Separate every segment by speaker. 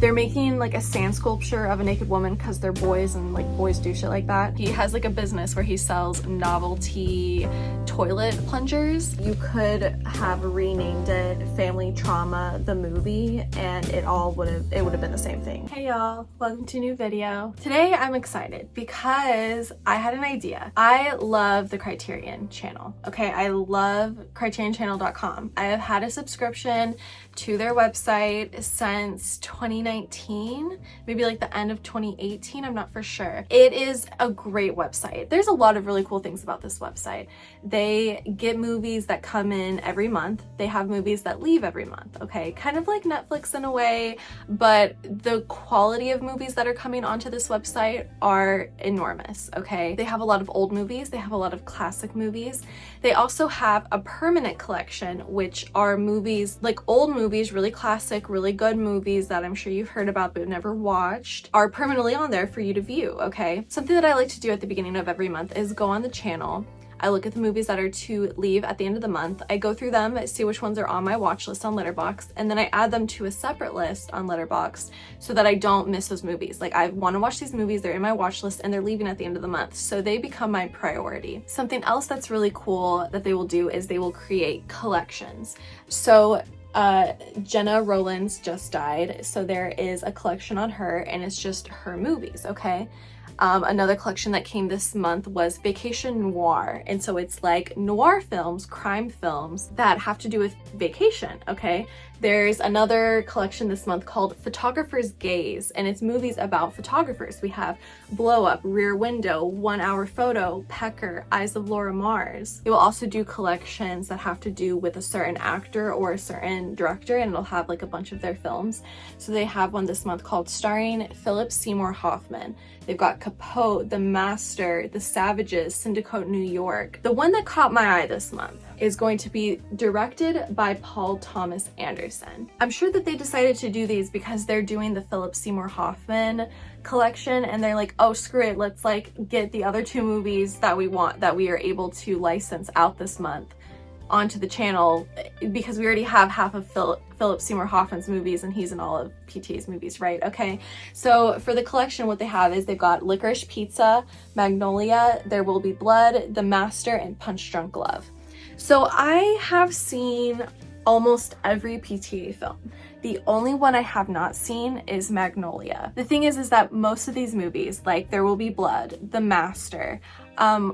Speaker 1: They're making like a sand sculpture of a naked woman because they're boys and like boys do shit like that. He has like a business where he sells novelty toilet plungers. You could have renamed it Family Trauma the movie and it would have been the same thing. Hey y'all, welcome to a new video. Today I'm excited because I had an idea. I love the Criterion channel. Okay, I love criterionchannel.com. I have had a subscription to their website since 2019, maybe like the end of 2018, I'm not for sure. It is a great website. There's a lot of really cool things about this website. They get movies that come in every month. They have movies that leave every month, okay? Kind of like Netflix in a way, but the quality of movies that are coming onto this website are enormous, okay? They have a lot of old movies. They have a lot of classic movies. They also have a permanent collection, which are movies, like old movies, really classic, really good movies that I'm sure you've heard about but never watched, are permanently on there for you to view, okay? Something that I like to do at the beginning of every month is go on the channel. I look at the movies that are to leave at the end of the month. I go through them, see which ones are on my watch list on Letterboxd, and then I add them to a separate list on Letterboxd so that I don't miss those movies. Like, I want to watch these movies, they're in my watch list, and they're leaving at the end of the month, so they become my priority. Something else that's really cool that they will do is they will create collections. So Jenna Rollins just died, so there is a collection on her and it's just her movies, okay? Another collection that came this month was Vacation Noir, and so it's like noir films, crime films that have to do with vacation, okay? There's another collection this month called Photographer's Gaze, and it's movies about photographers. We have Blow Up, Rear Window, 1 Hour Photo, Pecker, Eyes of Laura Mars. They will also do collections that have to do with a certain actor or a certain director, and it'll have like a bunch of their films. So they have one this month called starring Philip Seymour Hoffman. They've got Capote, The Master, The Savages, Syndicate New York. The one that caught my eye this month is going to be directed by Paul Thomas Anderson. I'm sure that they decided to do these because they're doing the Philip Seymour Hoffman collection and they're like, oh screw it, let's like get the other two movies that we are able to license out this month onto the channel because we already have half of Philip Seymour Hoffman's movies and he's in all of PTA's movies, right? Okay, so for the collection, what they have is they've got Licorice Pizza, Magnolia, There Will Be Blood, The Master, and Punch Drunk Love. So I have seen almost every PTA film. The only one I have not seen is Magnolia. The thing is that most of these movies, like There Will Be Blood, The Master,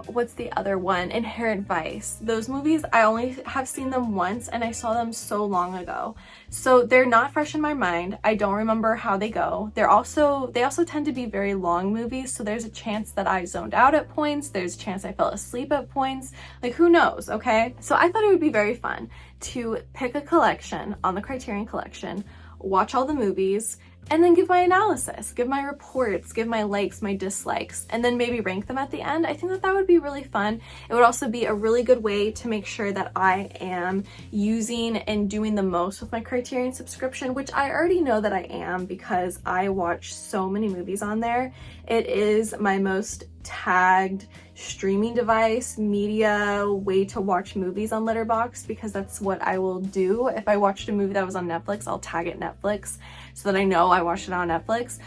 Speaker 1: what's the other one? Inherent Vice. Those movies, I only have seen them once and I saw them so long ago. So they're not fresh in my mind. I don't remember how they go. They also tend to be very long movies, so there's a chance that I zoned out at points. There's a chance I fell asleep at points. Like, who knows, okay? So I thought it would be very fun to pick a collection on the Criterion collection, watch all the movies, and then give my analysis, give my reports, give my likes, my dislikes, and then maybe rank them at the end. I think that that would be really fun. It would also be a really good way to make sure that I am using and doing the most with my Criterion subscription, which I already know that I am because I watch so many movies on there. It is my most tagged streaming device, media, way to watch movies on Letterboxd because that's what I will do. If I watched a movie that was on Netflix, I'll tag it Netflix so that I know I watched it on Netflix.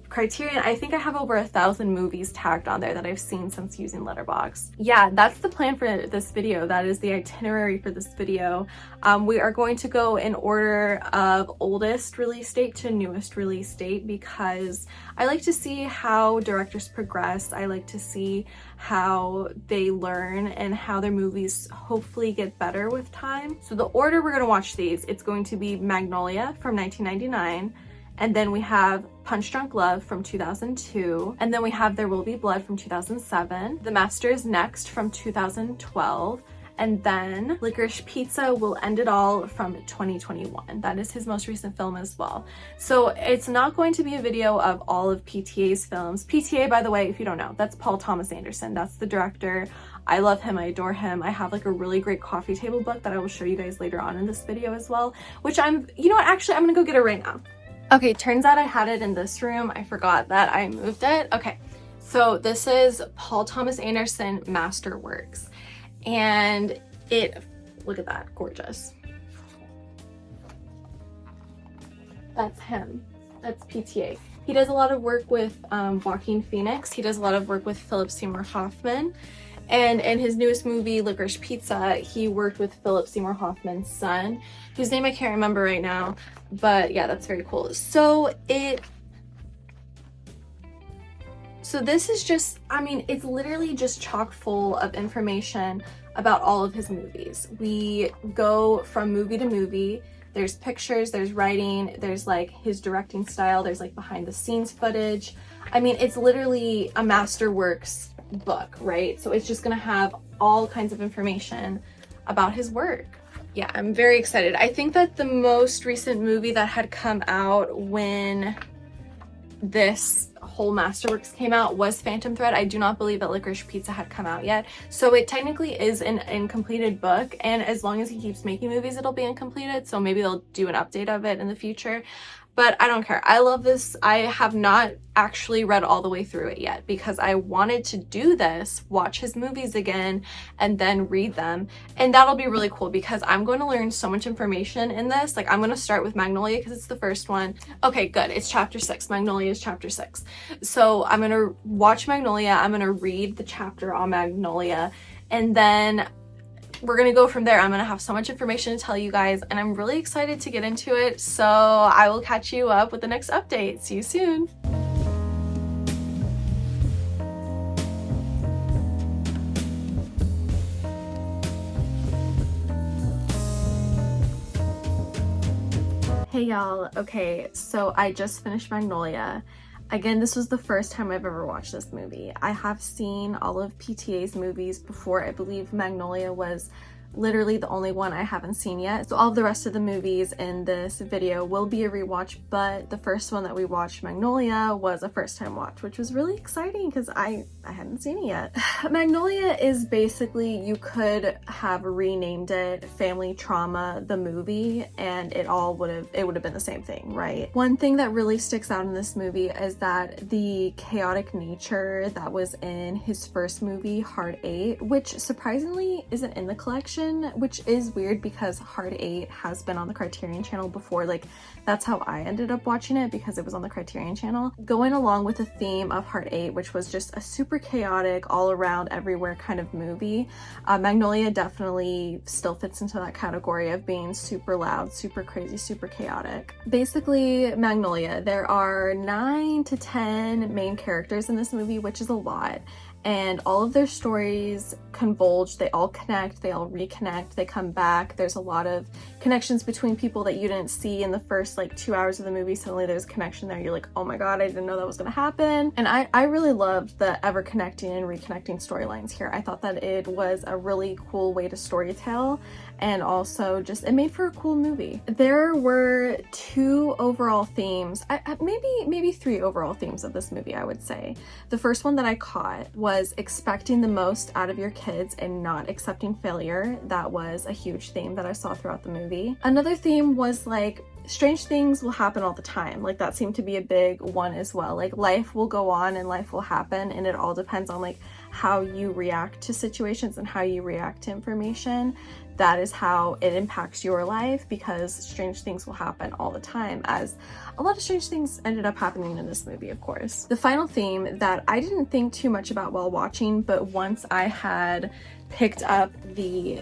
Speaker 1: Criterion, I think I have over 1,000 movies tagged on there that I've seen since using Letterboxd. Yeah, that's the plan for this video. That is the itinerary for this video. We are going to go in order of oldest release date to newest release date because I like to see how directors progress. I like to see how they learn and how their movies hopefully get better with time. So the order we're going to watch these, it's going to be Magnolia from 1999, and then we have Punch Drunk Love from 2002, and then we have There Will Be Blood from 2007, The Master is next from 2012, and then Licorice Pizza will end it all from 2021. That is his most recent film as well. So it's not going to be a video of all of PTA's films. PTA, by the way, if you don't know, that's Paul Thomas Anderson. That's the director. I love him, I adore him. I have like a really great coffee table book that I will show you guys later on in this video as well, which you know what, actually I'm gonna go get it right now. Okay, turns out I had it in this room. I forgot that I moved it. Okay, so this is Paul Thomas Anderson Masterworks. And look at that, gorgeous. That's him. That's PTA. He does a lot of work with Joaquin Phoenix. He does a lot of work with Philip Seymour Hoffman. And in his newest movie, Licorice Pizza, he worked with Philip Seymour Hoffman's son, whose name I can't remember right now. But yeah, that's very cool. So this is just, I mean, it's literally just chock full of information about all of his movies. We go from movie to movie. There's pictures, there's writing, there's like his directing style, there's like behind the scenes footage. I mean, it's literally a masterworks book, right? So it's just gonna have all kinds of information about his work. Yeah, I'm very excited. I think that the most recent movie that had come out when this whole masterworks came out was Phantom Thread. I do not believe that Licorice Pizza had come out yet, so it technically is an incompleted book, and as long as he keeps making movies it'll be incompleted, so maybe they'll do an update of it in the future. But I don't care. I love this. I have not actually read all the way through it yet because I wanted to do this, watch his movies again, and then read them. And that'll be really cool because I'm going to learn so much information in this. Like, I'm going to start with Magnolia because it's the first one. Okay, good. It's chapter 6. Magnolia is chapter 6. So I'm going to watch Magnolia. I'm going to read the chapter on Magnolia, and then we're gonna go from there. I'm gonna have so much information to tell you guys, and I'm really excited to get into it. So I will catch you up with the next update. See you soon. Hey y'all. Okay, so I just finished Magnolia. Again, this was the first time I've ever watched this movie. I have seen all of PTA's movies before. I believe Magnolia was literally the only one I haven't seen yet. So all of the rest of the movies in this video will be a rewatch, but the first one that we watched, Magnolia, was a first time watch, which was really exciting because I hadn't seen it yet. Magnolia is basically, you could have renamed it Family Trauma the movie and it would have been the same thing, right? One thing that really sticks out in this movie is that the chaotic nature that was in his first movie, Hard 8, which surprisingly isn't in the collection, which is weird because Hard 8 has been on the Criterion channel before. Like, that's how I ended up watching it, because it was on the Criterion channel. Going along with the theme of Hard 8, which was just a super chaotic, all around, everywhere kind of movie, Magnolia definitely still fits into that category of being super loud, super crazy, super chaotic. Basically, Magnolia, there are 9 to 10 main characters in this movie, which is a lot. And all of their stories converge, they all connect, they all reconnect, they come back. There's a lot of connections between people that you didn't see in the first like 2 hours of the movie. Suddenly there's a connection there. You're like, oh my god, I didn't know that was gonna happen. And I really loved the ever connecting and reconnecting storylines here. I thought that it was a really cool way to storytell, and also just it made for a cool movie. There were 2 overall themes, maybe 3 overall themes of this movie, I would say. The first one that I caught was expecting the most out of your kids and not accepting failure. That was a huge theme that I saw throughout the movie. Another theme was like, strange things will happen all the time. Like, that seemed to be a big one as well. Like, life will go on and life will happen, and it all depends on like how you react to situations and how you react to information. That is how it impacts your life, because strange things will happen all the time, as a lot of strange things ended up happening in this movie, of course. The final theme that I didn't think too much about while watching, but once I had picked up the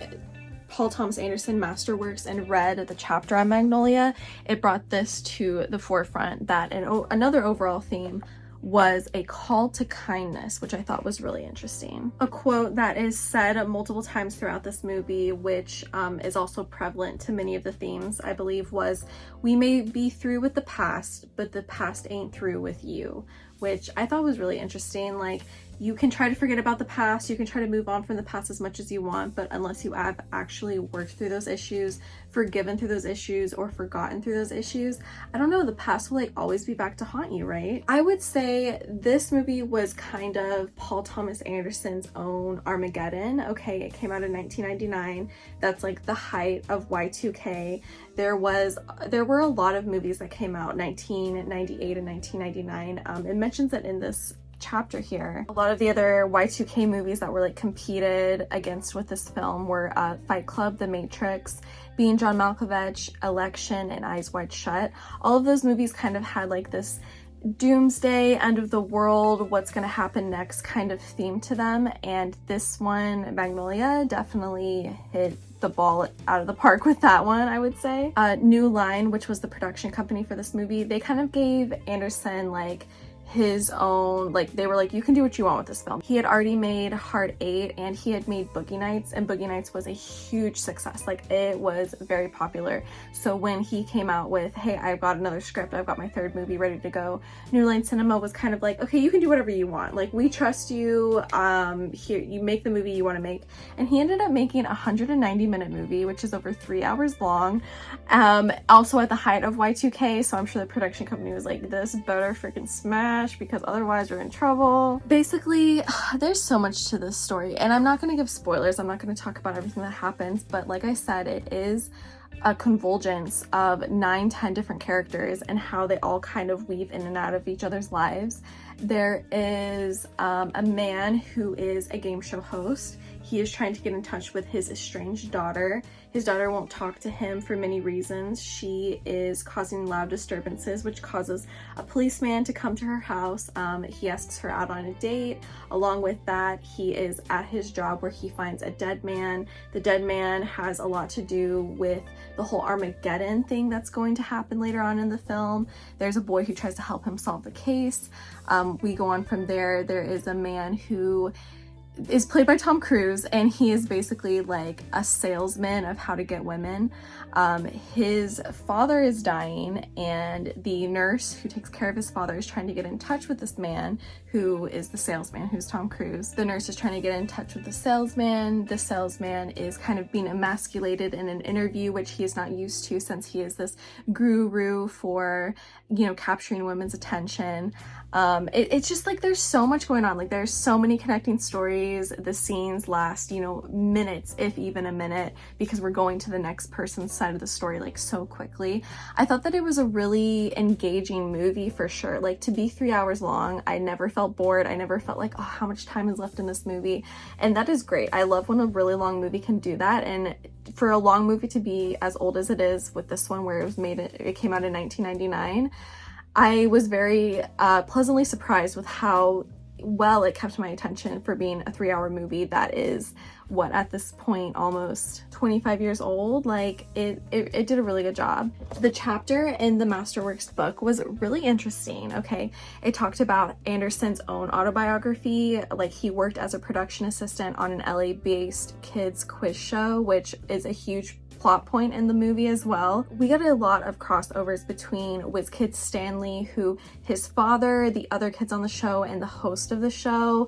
Speaker 1: Paul Thomas Anderson Masterworks and read the chapter on Magnolia, it brought this to the forefront, that another overall theme was a call to kindness, which I thought was really interesting. A quote that is said multiple times throughout this movie, which is also prevalent to many of the themes, I believe, was, "We may be through with the past, but the past ain't through with you," which I thought was really interesting. Like, you can try to forget about the past, you can try to move on from the past as much as you want, but unless you have actually worked through those issues, forgiven through those issues, or forgotten through those issues, I don't know, the past will like always be back to haunt you, right? I would say this movie was kind of Paul Thomas Anderson's own Armageddon. Okay, it came out in 1999. That's like the height of Y2K. There were a lot of movies that came out 1998 and 1999. It mentions that in this chapter here. A lot of the other Y2K movies that were like competed against with this film were Fight Club, The Matrix, Being John Malkovich, Election, and Eyes Wide Shut. All of those movies kind of had like this doomsday, end of the world, what's going to happen next kind of theme to them, and this one, Magnolia, definitely hit the ball out of the park with that one, I would say. New Line, which was the production company for this movie, they kind of gave Anderson like his own, like they were like, you can do what you want with this film. He had already made Hard 8 and he had made Boogie Nights, and Boogie Nights was a huge success. Like it was very popular. So when he came out with, hey, I've got another script, I've got my third movie ready to go, New Line Cinema was kind of like, okay, you can do whatever you want. Like we trust you. Here, you make the movie you want to make. And he ended up making a 190-minute movie, which is over 3 hours long. Also at the height of Y2K, so I'm sure the production company was like, this better freaking smash, because otherwise we're in trouble. Basically, there's so much to this story, and I'm not going to give spoilers. I'm not going to talk about everything that happens, but like I said, it is a convergence of 9-10 different characters and how they all kind of weave in and out of each other's lives. There is a man who is a game show host. He is trying to get in touch with his estranged daughter. His daughter won't talk to him for many reasons. She is causing loud disturbances, which causes a policeman to come to her house. He asks her out on a date. Along with that, he is at his job where he finds a dead man. The dead man has a lot to do with the whole Armageddon thing that's going to happen later on in the film. There's a boy who tries to help him solve the case. We go on from there. There is a man who is played by Tom Cruise, and he is basically like a salesman of how to get women. His father is dying, and the nurse who takes care of his father is trying to get in touch with this man who is the salesman, who's Tom Cruise. The nurse is trying to get in touch with the salesman. The salesman is kind of being emasculated in an interview, which he is not used to since he is this guru for, you know, capturing women's attention. It's just like there's so much going on. Like there's so many connecting stories. The scenes last, you know, minutes, if even a minute, because we're going to the next person's side of the story like so quickly. I thought that it was a really engaging movie for sure. Like to be 3 hours long, I never felt bored. I never felt like, oh, how much time is left in this movie? And that is great. I love when a really long movie can do that. And for a long movie to be as old as it is with this one, where it was made, it came out in 1999, I was very pleasantly surprised with how well it kept my attention for being a 3-hour movie that is, what, at this point almost 25 years old. Like it did a really good job. The chapter in the Masterworks book was really interesting. Okay, it talked about Anderson's own autobiography. Like he worked as a production assistant on an LA-based kids quiz show, which is a huge plot point in the movie as well. We got a lot of crossovers between WizKids Stanley, who his father, the other kids on the show, and the host of the show,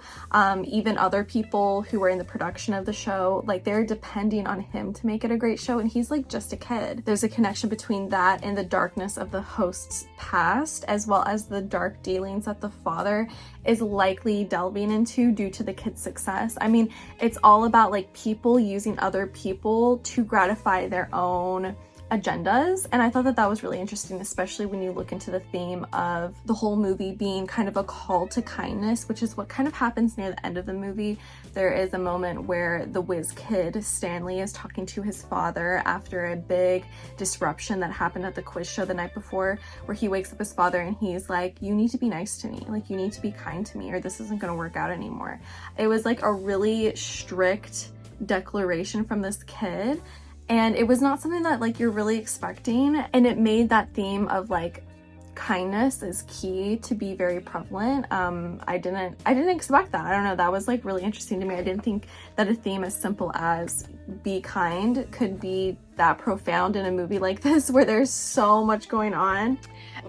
Speaker 1: even other people who were in the production of the show, like they're depending on him to make it a great show, and he's like just a kid. There's a connection between that and the darkness of the host's past, as well as the dark dealings that the father is likely delving into due to the kid's success. I mean, it's all about like people using other people to gratify their own agendas, and I thought that that was really interesting, especially when you look into the theme of the whole movie being kind of a call to kindness, which is what kind of happens near the end of the movie. There is a moment where the whiz kid Stanley is talking to his father after a big disruption that happened at the quiz show the night before, where he wakes up his father and he's like, you need to be nice to me, like you need to be kind to me, or this isn't going to work out anymore. It was like a really strict declaration from this kid, and it was not something that like you're really expecting, and it made that theme of like kindness is key to be very prevalent. I didn't expect that. I don't know, that was like really interesting to me. I didn't think that a theme as simple as be kind could be that profound in a movie like this, where there's so much going on.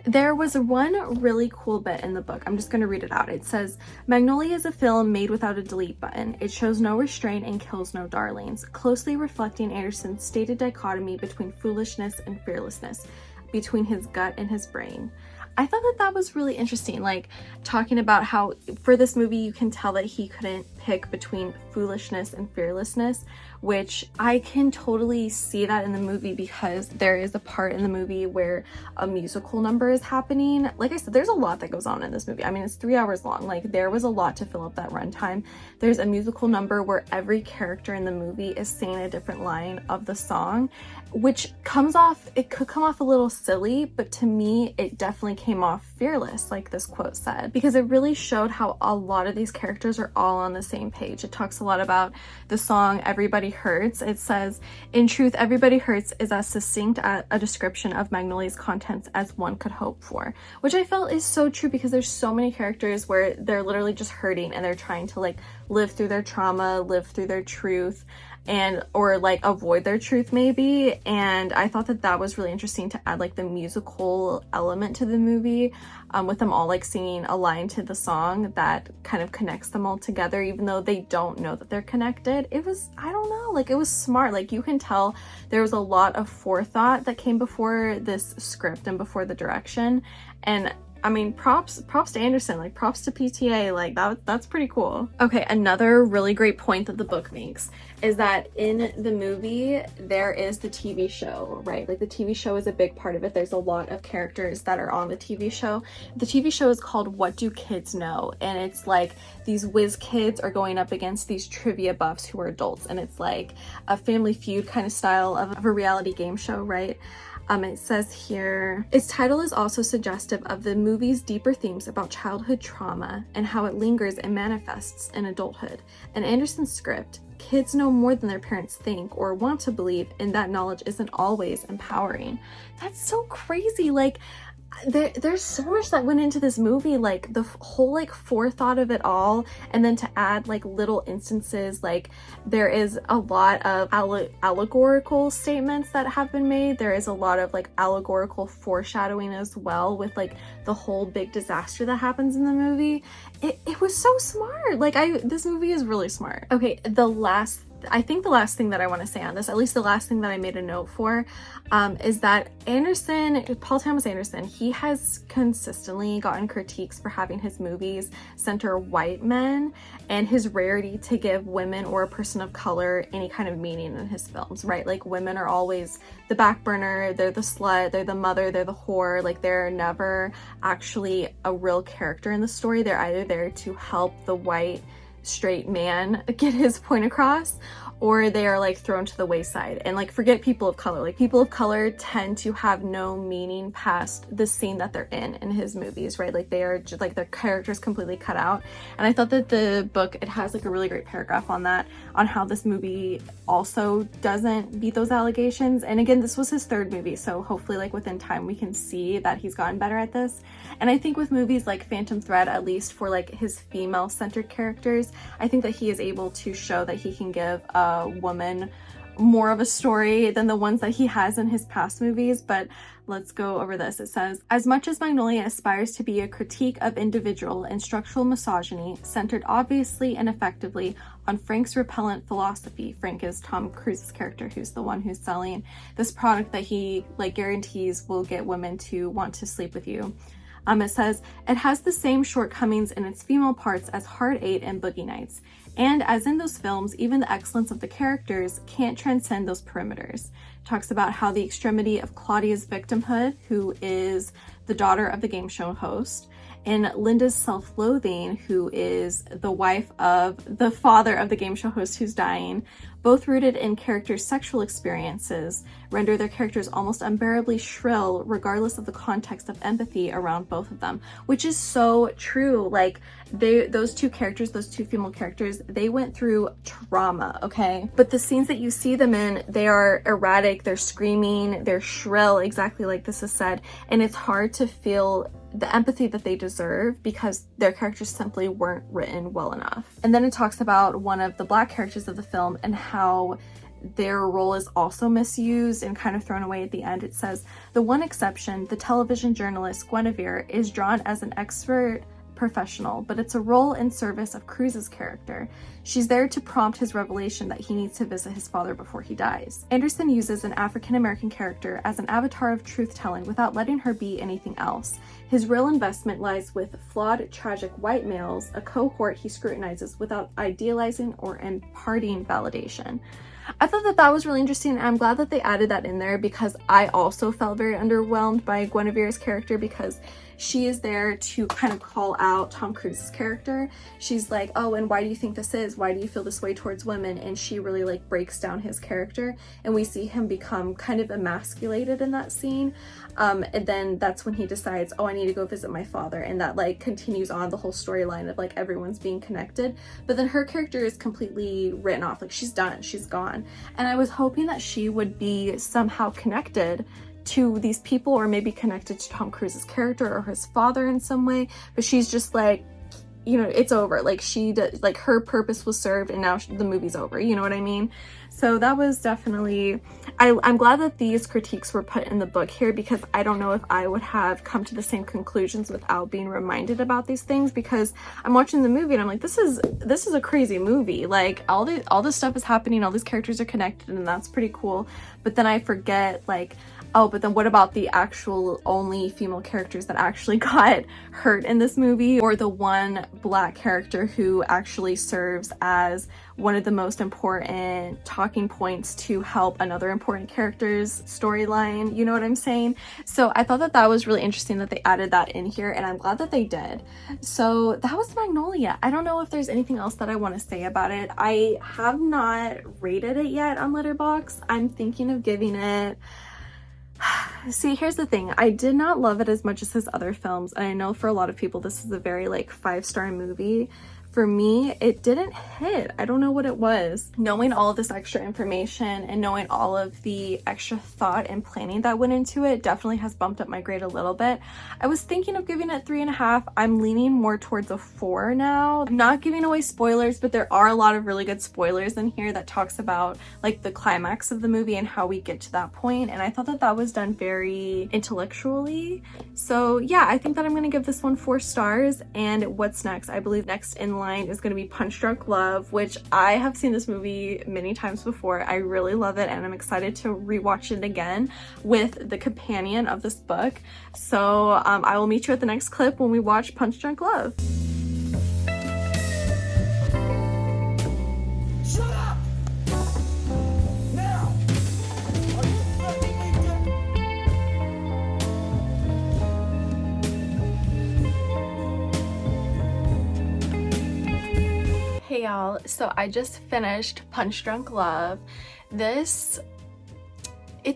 Speaker 1: There was one really cool bit in the book. I'm just going to read it out. It says, Magnolia is a film made without a delete button. It shows no restraint and kills no darlings, closely reflecting Anderson's stated dichotomy between foolishness and fearlessness, between his gut and his brain. I thought that that was really interesting, like talking about how for this movie you can tell that he couldn't pick between foolishness and fearlessness, which I can totally see that in the movie because there is a part in the movie where a musical number is happening. Like I said, there's a lot that goes on in this movie. I mean, it's 3 hours long. Like, there was a lot to fill up that runtime. There's a musical number where every character in the movie is singing a different line of the song, which it could come off a little silly, but to me, it definitely came off fearless, like this quote said, because it really showed how a lot of these characters are all on the same page. It talks a lot about the song Everybody Hurts. It says, in truth, Everybody Hurts is as succinct a description of Magnolia's contents as one could hope for, which I felt is so true because there's so many characters where they're literally just hurting and they're trying to like live through their trauma, live through their truth, or like avoid their truth maybe. And I thought that was really interesting to add like the musical element to the movie, with them all like singing a line to the song that kind of connects them all together, even though they don't know that they're connected. It was, I don't know, like it was smart. Like you can tell there was a lot of forethought that came before this script and before the direction. And I mean, props to Anderson, like props to PTA, like that's pretty cool. Okay, another really great point that the book makes is that in the movie, there is the TV show, right? Like the TV show is a big part of it. There's a lot of characters that are on the TV show. The TV show is called What Do Kids Know? And it's like these whiz kids are going up against these trivia buffs who are adults. And it's like a Family Feud kind of style of a reality game show, right? It says here, its title is also suggestive of the movie's deeper themes about childhood trauma and how it lingers and manifests in adulthood. In Anderson's script, kids know more than their parents think or want to believe, and that knowledge isn't always empowering. That's so crazy. Like, there's so much that went into this movie, like the whole like forethought of it all, and then to add like little instances, like there is a lot of allegorical statements that have been made. There is a lot of like allegorical foreshadowing as well, with like the whole big disaster that happens in the movie. It was so smart. Like this movie is really smart. Okay, I think the last thing that I want to say on this, at least the last thing that I made a note for, is that Paul Thomas Anderson, he has consistently gotten critiques for having his movies center white men and his rarity to give women or a person of color any kind of meaning in his films, right? Like women are always the back burner, they're the slut, they're the mother, they're the whore, like they're never actually a real character in the story. They're either there to help the white straight man get his point across, or they are like thrown to the wayside. And like, forget people of color. Like people of color tend to have no meaning past the scene that they're in his movies, right? Like they are just like their characters completely cut out. And I thought that the book, it has like a really great paragraph on that, on how this movie also doesn't beat those allegations. And again, this was his third movie, so hopefully like within time we can see that he's gotten better at this. And I think with movies like Phantom Thread, at least for like his female-centered characters, I think that he is able to show that he can give a woman more of a story than the ones that he has in his past movies. But let's go over this. It says, as much as Magnolia aspires to be a critique of individual and structural misogyny, centered obviously and effectively on Frank's repellent philosophy. Frank is Tom Cruise's character, who's the one who's selling this product that he like guarantees will get women to want to sleep with you. It says, it has the same shortcomings in its female parts as Hard Eight and Boogie Nights. And as in those films, even the excellence of the characters can't transcend those perimeters. Talks about how the extremity of Claudia's victimhood, who is the daughter of the game show host, and Linda's self-loathing, who is the wife of the father of the game show host who's dying, both rooted in characters' sexual experiences, render their characters almost unbearably shrill regardless of the context of empathy around both of them, which is so true. Like those two female characters, they went through trauma, okay? But the scenes that you see them in, they are erratic, they're screaming, they're shrill, exactly like this is said, and it's hard to feel the empathy that they deserve because their characters simply weren't written well enough. And then it talks about one of the black characters of the film and how their role is also misused and kind of thrown away at the end. It says, the one exception, the television journalist Guinevere, is drawn as an expert professional, but it's a role in service of Cruise's character. She's there to prompt his revelation that he needs to visit his father before he dies. Anderson uses an African-American character as an avatar of truth-telling without letting her be anything else. His real investment lies with flawed, tragic white males, a cohort he scrutinizes without idealizing or imparting validation. I thought that that was really interesting, and I'm glad that they added that in there because I also felt very underwhelmed by Guinevere's character because she is there to kind of call out Tom Cruise's character. She's like, oh, and why do you think this is? Why do you feel this way towards women? And she really like breaks down his character, and we see him become kind of emasculated in that scene. And then that's when he decides, oh, I need to go visit my father, and that like continues on the whole storyline of like everyone's being connected. But then her character is completely written off, like she's done, she's gone. And I was hoping that she would be somehow connected to these people, or maybe connected to Tom Cruise's character or his father in some way, but she's just like, you know, it's over. Like she did, like her purpose was served and now the movie's over, you know what I mean? So that was definitely, I'm glad that these critiques were put in the book here, because I don't know if I would have come to the same conclusions without being reminded about these things, because I'm watching the movie and I'm like, this is a crazy movie. Like all this stuff is happening, all these characters are connected, and that's pretty cool. But then I forget, like, oh, but then what about the actual only female characters that actually got hurt in this movie, or the one black character who actually serves as one of the most important talking points to help another important character's storyline, you know what I'm saying? So I thought that that was really interesting that they added that in here, and I'm glad that they did. So that was Magnolia. I don't know if there's anything else that I want to say about it. I have not rated it yet on Letterboxd. I'm thinking of giving it, see, here's the thing. I did not love it as much as his other films, and I know for a lot of people this is a very like 5-star movie. For me, it didn't hit. I don't know what it was. Knowing all of this extra information and knowing all of the extra thought and planning that went into it definitely has bumped up my grade a little bit. I was thinking of giving it 3.5. I'm leaning more towards a 4 now. I'm not giving away spoilers, but there are a lot of really good spoilers in here that talks about like the climax of the movie and how we get to that point. And I thought that that was done very intellectually. So yeah, I think that I'm gonna give this one 4 stars. And what's next? I believe next in line is going to be Punch Drunk Love, which I have seen this movie many times before. I really love it, and I'm excited to rewatch it again with the companion of this book. So I will meet you at the next clip when we watch Punch Drunk Love.
Speaker 2: Shut up! Now! Are you threatening me,
Speaker 1: Hey y'all, so I just finished Punch Drunk Love. It's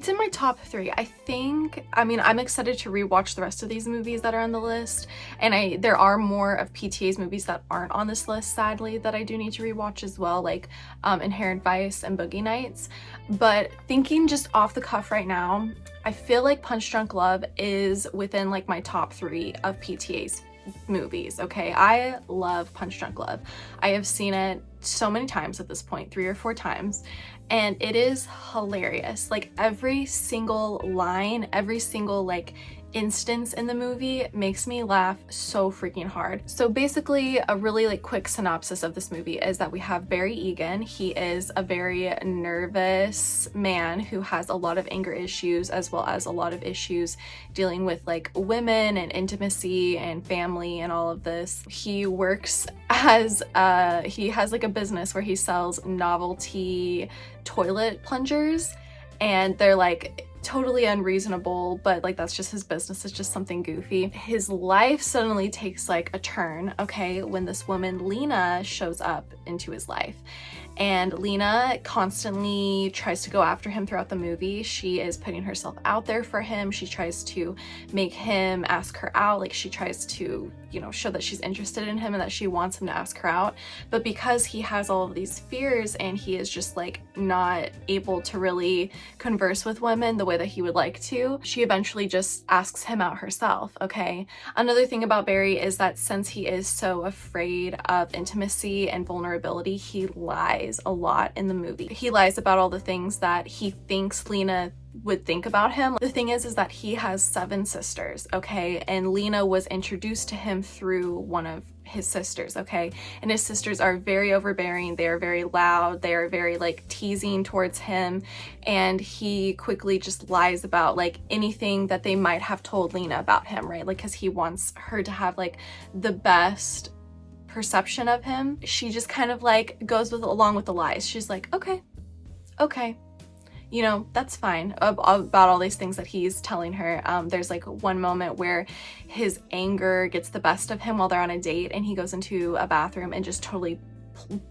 Speaker 1: in my top 3. I'm excited to rewatch the rest of these movies that are on the list, and there are more of PTA's movies that aren't on this list, sadly, that I do need to rewatch as well, like Inherent Vice and Boogie Nights. But thinking just off the cuff right now, I feel like Punch Drunk Love is within like my top 3 of PTA's movies. Okay, I love Punch Drunk Love. I have seen it so many times at this point, 3 or 4 times, and it is hilarious. Like every single line, every single like instance in the movie makes me laugh so freaking hard. So basically, a really like quick synopsis of this movie is that we have Barry Egan. He is a very nervous man who has a lot of anger issues, as well as a lot of issues dealing with like women and intimacy and family and all of this. He works as he has like a business where he sells novelty toilet plungers, and they're like totally unreasonable, but like that's just his business. It's just something goofy. His life suddenly takes like a turn, okay, when this woman Lena shows up into his life. And Lena constantly tries to go after him throughout the movie. She is putting herself out there for him. She tries to make him ask her out. Like she tries to, you know, show that she's interested in him and that she wants him to ask her out. But because he has all of these fears and he is just like not able to really converse with women the way that he would like to, she eventually just asks him out herself, okay? Another thing about Barry is that since he is so afraid of intimacy and vulnerability, he lies a lot in the movie. He lies about all the things that he thinks Lena would think about him. The thing is that he has 7 sisters, okay? And Lena was introduced to him through one of his sisters, okay? And his sisters are very overbearing, they are very loud, they are very like teasing towards him, and he quickly just lies about like anything that they might have told Lena about him, right? Like, because he wants her to have like the best perception of him. She just kind of like goes along with the lies. She's like, okay, you know, that's fine about all these things that he's telling her. There's like one moment where his anger gets the best of him while they're on a date, and he goes into a bathroom and just totally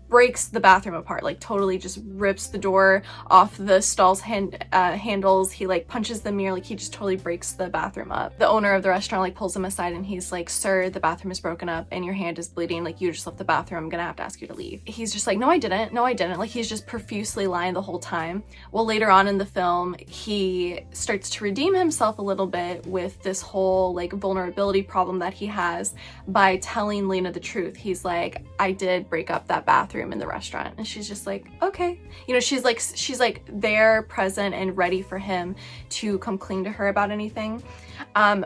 Speaker 1: breaks the bathroom apart, like totally just rips the door off the stall's handles. He like punches the mirror, like he just totally breaks the bathroom up. The owner of the restaurant like pulls him aside and he's like, sir, the bathroom is broken up and your hand is bleeding, like you just left the bathroom, I'm gonna have to ask you to leave. He's just like, no I didn't, like he's just profusely lying the whole time. Well, later on in the film he starts to redeem himself a little bit with this whole like vulnerability problem that he has by telling Lena the truth. He's like, I did break up that bathroom in the restaurant. And she's just like, okay, you know, she's like there, present and ready for him to come clean to her about anything,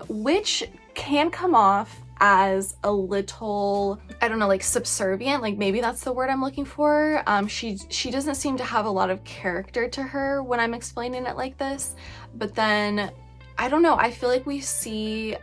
Speaker 1: which can come off as a little, I don't know, like subservient, like maybe that's the word I'm looking for. She doesn't seem to have a lot of character to her when I'm explaining it like this, but then I don't know, I feel like we see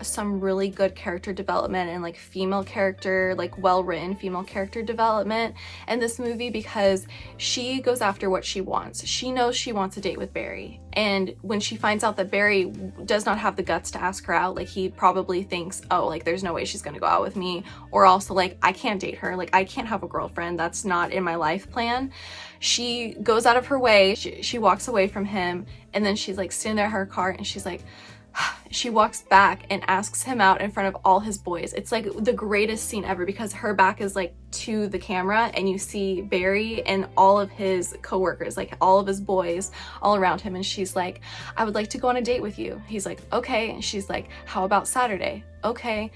Speaker 1: some really good character development and like female character, like well-written female character development in this movie, because she goes after what she wants. She knows she wants a date with Barry, and when she finds out that Barry does not have the guts to ask her out, like he probably thinks, oh, like there's no way she's gonna go out with me, or also like I can't date her, like I can't have a girlfriend, that's not in my life plan. She goes out of her way, she walks away from him, and then she's like standing there in her car and she's like, she walks back and asks him out in front of all his boys. It's like the greatest scene ever, because her back is like to the camera and you see Barry and all of his coworkers, like all of his boys all around him, and she's like, I would like to go on a date with you. He's like, okay. And she's like, how about Saturday? Okay.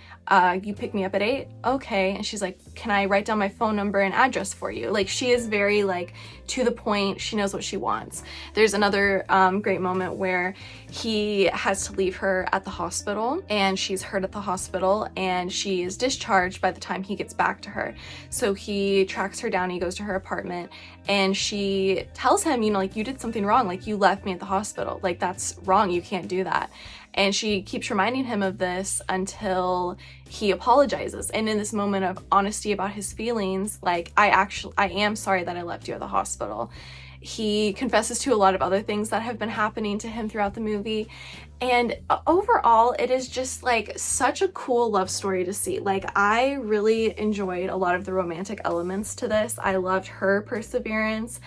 Speaker 1: You pick me up at 8? Okay. And she's like, can I write down my phone number and address for you? Like she is very like to the point. She knows what she wants. There's another great moment where he has to leave her at the hospital, and she's hurt at the hospital, and she is discharged by the time he gets back to her. So he tracks her down, he goes to her apartment, and she tells him, you know, like you did something wrong, like you left me at the hospital, like that's wrong, you can't do that. And she keeps reminding him of this until he apologizes. And in this moment of honesty about his feelings, like I am sorry that I left you at the hospital. He confesses to a lot of other things that have been happening to him throughout the movie. And overall, it is just like such a cool love story to see. Like I really enjoyed a lot of the romantic elements to this. I loved her perseverance,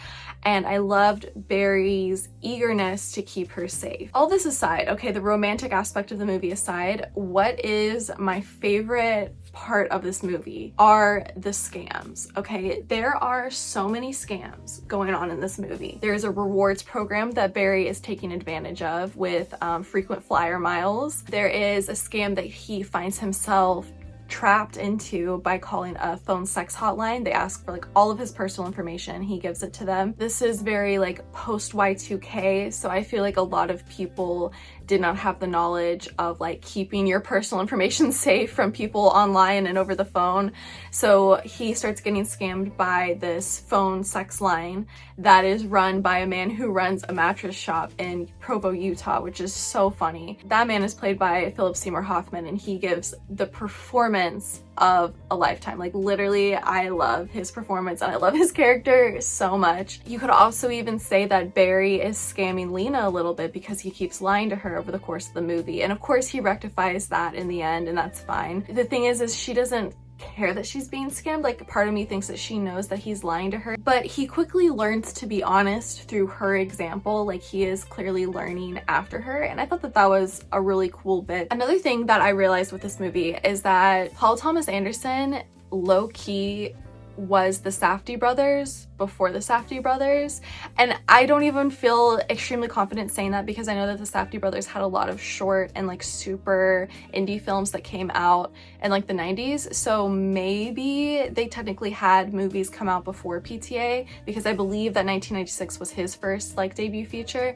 Speaker 1: and I loved Barry's eagerness to keep her safe. All this aside, okay, the romantic aspect of the movie aside, what is my favorite part of this movie are the scams, okay? There are so many scams going on in this movie. There's a rewards program that Barry is taking advantage of with frequent flyer miles. There is a scam that he finds himself trapped into by calling a phone sex hotline. They ask for like all of his personal information, he gives it to them. This is very like post Y2K, so I feel like a lot of people did not have the knowledge of like keeping your personal information safe from people online and over the phone. So he starts getting scammed by this phone sex line that is run by a man who runs a mattress shop in Provo, Utah, which is so funny. That man is played by Philip Seymour Hoffman, and he gives the performance of a lifetime. Like literally, I love his performance and I love his character so much. You could also even say that Barry is scamming Lena a little bit because he keeps lying to her over the course of the movie. And of course he rectifies that in the end, and that's fine. The thing is she doesn't care that she's being scammed. Like part of me thinks that she knows that he's lying to her, but he quickly learns to be honest through her example. Like he is clearly learning after her, and I thought that that was a really cool bit. Another thing that I realized with this movie is that Paul Thomas Anderson low-key was the Safdie brothers before the Safdie brothers. And I don't even feel extremely confident saying that because I know that the Safdie brothers had a lot of short and like super indie films that came out in like the 90s. So maybe they technically had movies come out before PTA, because I believe that 1996 was his first like debut feature.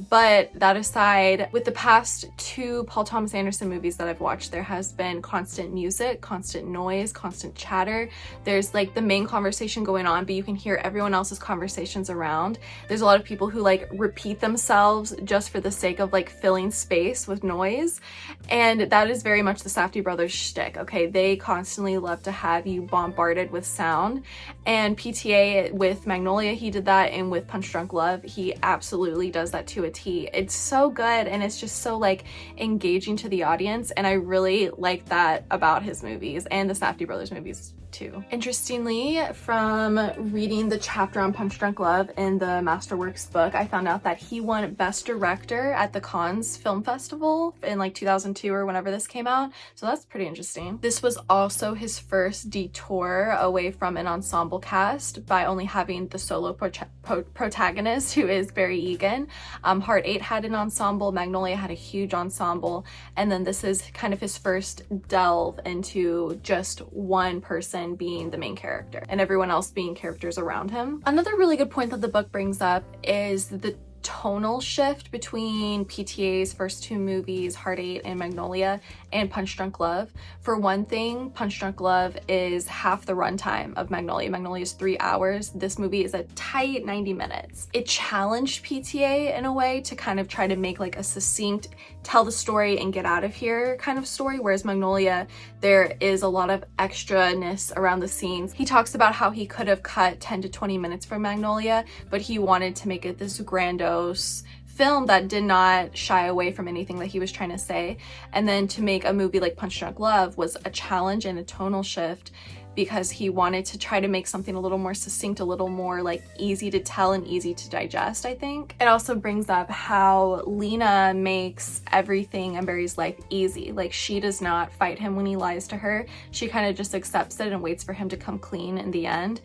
Speaker 1: But that aside, with the past 2 Paul Thomas Anderson movies that I've watched, there has been constant music, constant noise, constant chatter. There's like the main conversation going on, but you can hear everyone else's conversations around. There's a lot of people who like repeat themselves just for the sake of like filling space with noise. And that is very much the Safdie brothers shtick, okay? They constantly love to have you bombarded with sound. And PTA with Magnolia, he did that, and with Punch Drunk Love, he absolutely does that to a T. It's so good, and it's just so like engaging to the audience, and I really like that about his movies and the Safdie brothers movies too. Interestingly, from reading the chapter on Punch Drunk Love in the Masterworks book, I found out that he won Best Director at the Cannes Film Festival in like 2002 or whenever this came out, so that's pretty interesting. This was also his first detour away from an ensemble cast by only having the solo protagonist, who is Barry Egan. Heart 8 had an ensemble, Magnolia had a huge ensemble, and then this is kind of his first delve into just one person being the main character and everyone else being characters around him. Another really good point that the book brings up is the tonal shift between PTA's first 2 movies, Heart 8 and Magnolia, and Punch Drunk Love. For one thing, Punch Drunk Love is half the runtime of Magnolia. Magnolia is 3 hours. This movie is a tight 90 minutes. It challenged PTA in a way to kind of try to make like a succinct, tell the story and get out of here kind of story, whereas Magnolia, there is a lot of extraness around the scenes. He talks about how he could have cut 10 to 20 minutes from Magnolia, but he wanted to make it this grandiose film that did not shy away from anything that he was trying to say. And then to make a movie like Punch Drunk Love was a challenge and a tonal shift, because he wanted to try to make something a little more succinct, a little more like easy to tell and easy to digest, I think. It also brings up how Lena makes everything in Barry's life easy. Like, she does not fight him when he lies to her. She kind of just accepts it and waits for him to come clean in the end.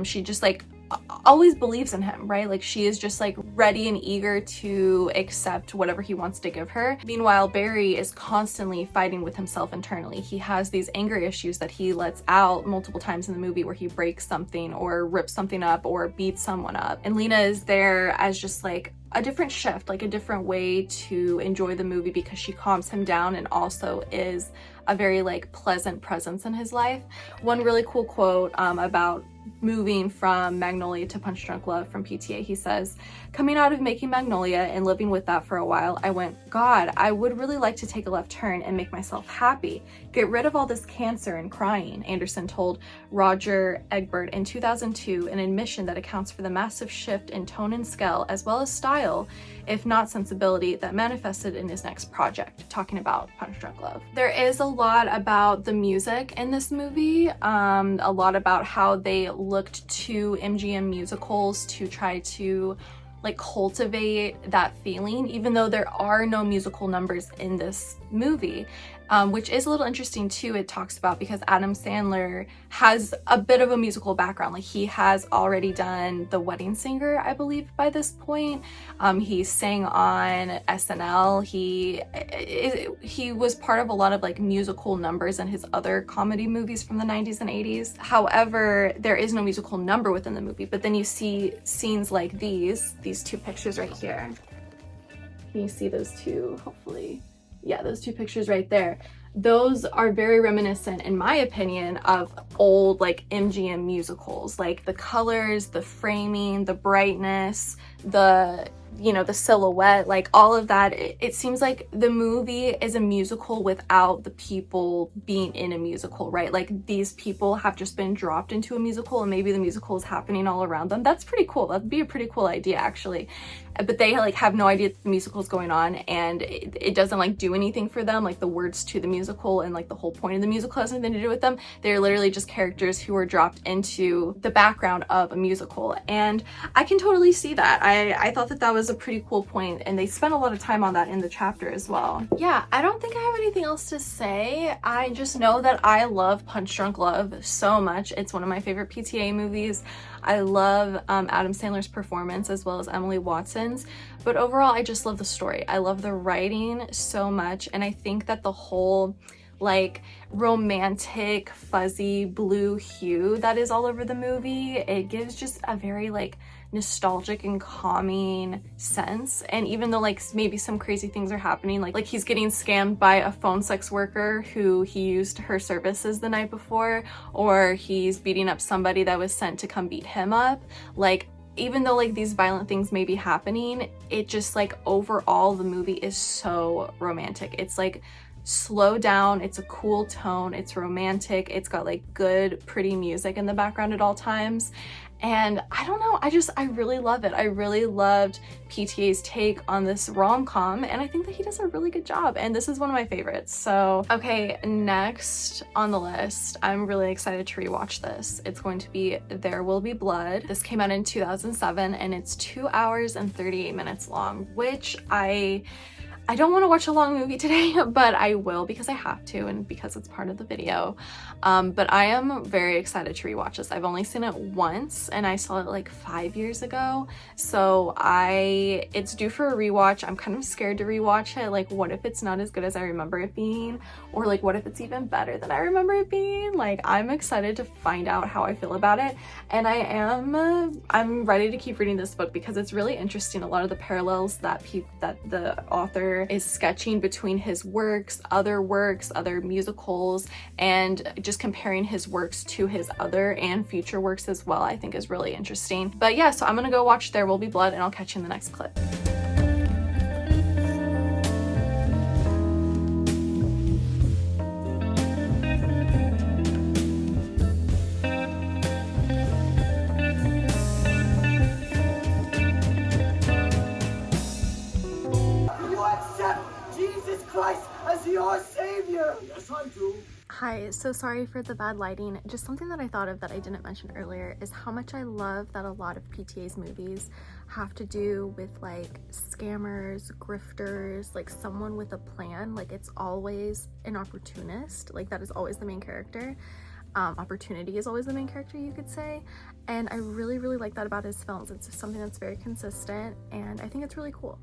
Speaker 1: She just like always believes in him, right? Like, she is just like ready and eager to accept whatever he wants to give her. Meanwhile, Barry is constantly fighting with himself internally. He has these anger issues that he lets out multiple times in the movie, where he breaks something or rips something up or beats someone up. And Lena is there as just like a different shift, like a different way to enjoy the movie, because she calms him down and also is a very like pleasant presence in his life. One really cool quote about moving from Magnolia to Punch Drunk Love from PTA, he says, "Coming out of making Magnolia and living with that for a while, I went, God, I would really like to take a left turn and make myself happy. Get rid of all this cancer and crying," Anderson told Roger Egbert in 2002, an admission that accounts for the massive shift in tone and scale, as well as style, if not sensibility, that manifested in his next project, talking about Punch Drunk Love. There is a lot about the music in this movie, a lot about how they looked to MGM musicals to try to like cultivate that feeling, even though there are no musical numbers in this movie, which is a little interesting too. It talks about, because Adam Sandler has a bit of a musical background. Like, he has already done The Wedding Singer, I believe, by this point. He sang on SNL. He was part of a lot of like musical numbers in his other comedy movies from the 90s and 80s. However, there is no musical number within the movie, but then you see scenes like these 2 pictures right here. Can you see those two, hopefully? Yeah, those 2 pictures right there. Those are very reminiscent, in my opinion, of old like MGM musicals. Like, the colors, the framing, the brightness, the silhouette, like all of that. It seems like the movie is a musical without the people being in a musical, right? Like, these people have just been dropped into a musical, and maybe the musical is happening all around them. That's pretty cool. That'd be a pretty cool idea, actually. But they like have no idea that the musical is going on, and it doesn't like do anything for them. Like, the words to the musical and like the whole point of the musical has nothing to do with them. They're literally just characters who are dropped into the background of a musical, and I can totally see that. I thought that was a pretty cool point, and they spent a lot of time on that in the chapter as well. Yeah, I don't think I have anything else to say. I just know that I love Punch Drunk Love so much. It's one of my favorite PTA movies. I love Adam Sandler's performance as well as Emily Watson's, but overall I just love the story. I love the writing so much, and I think that the whole like romantic fuzzy blue hue that is all over the movie, it gives just a very like nostalgic and calming sense. And even though like maybe some crazy things are happening, like he's getting scammed by a phone sex worker who he used her services the night before, or he's beating up somebody that was sent to come beat him up, like even though like these violent things may be happening, it just like overall the movie is so romantic. It's like slow down, it's a cool tone, it's romantic, it's got like good pretty music in the background at all times, and I don't know, I really love it. I really loved PTA's take on this rom-com, and I think that he does a really good job, and this is one of my favorites. So okay, next on the list, I'm really excited to rewatch this. It's going to be There Will Be Blood. This came out in 2007 and it's 2 hours and 38 minutes long, which I don't want to watch a long movie today, but I will because I have to and because it's part of the video. But I am very excited to rewatch this. I've only seen it once and I saw it like 5 years ago. So it's due for a rewatch. I'm kind of scared to rewatch it. Like, what if it's not as good as I remember it being? Or like, what if it's even better than I remember it being? Like, I'm excited to find out how I feel about it. And I'm ready to keep reading this book because it's really interesting. A lot of the parallels that the author is sketching between his works, other musicals, and just comparing his works to his other and future works as well, I think is really interesting. But yeah, so I'm gonna go watch There Will Be Blood and I'll catch you in the next clip.
Speaker 2: As your savior. Yes, I do.
Speaker 1: Hi, so sorry for the bad lighting. Just something that I thought of that I didn't mention earlier is how much I love that a lot of PTA's movies have to do with like scammers, grifters, like someone with a plan. Like it's always an opportunist, like that is always the main character. Opportunity is always the main character, you could say, and I really like that about his films. It's just something that's very consistent and I think it's really cool.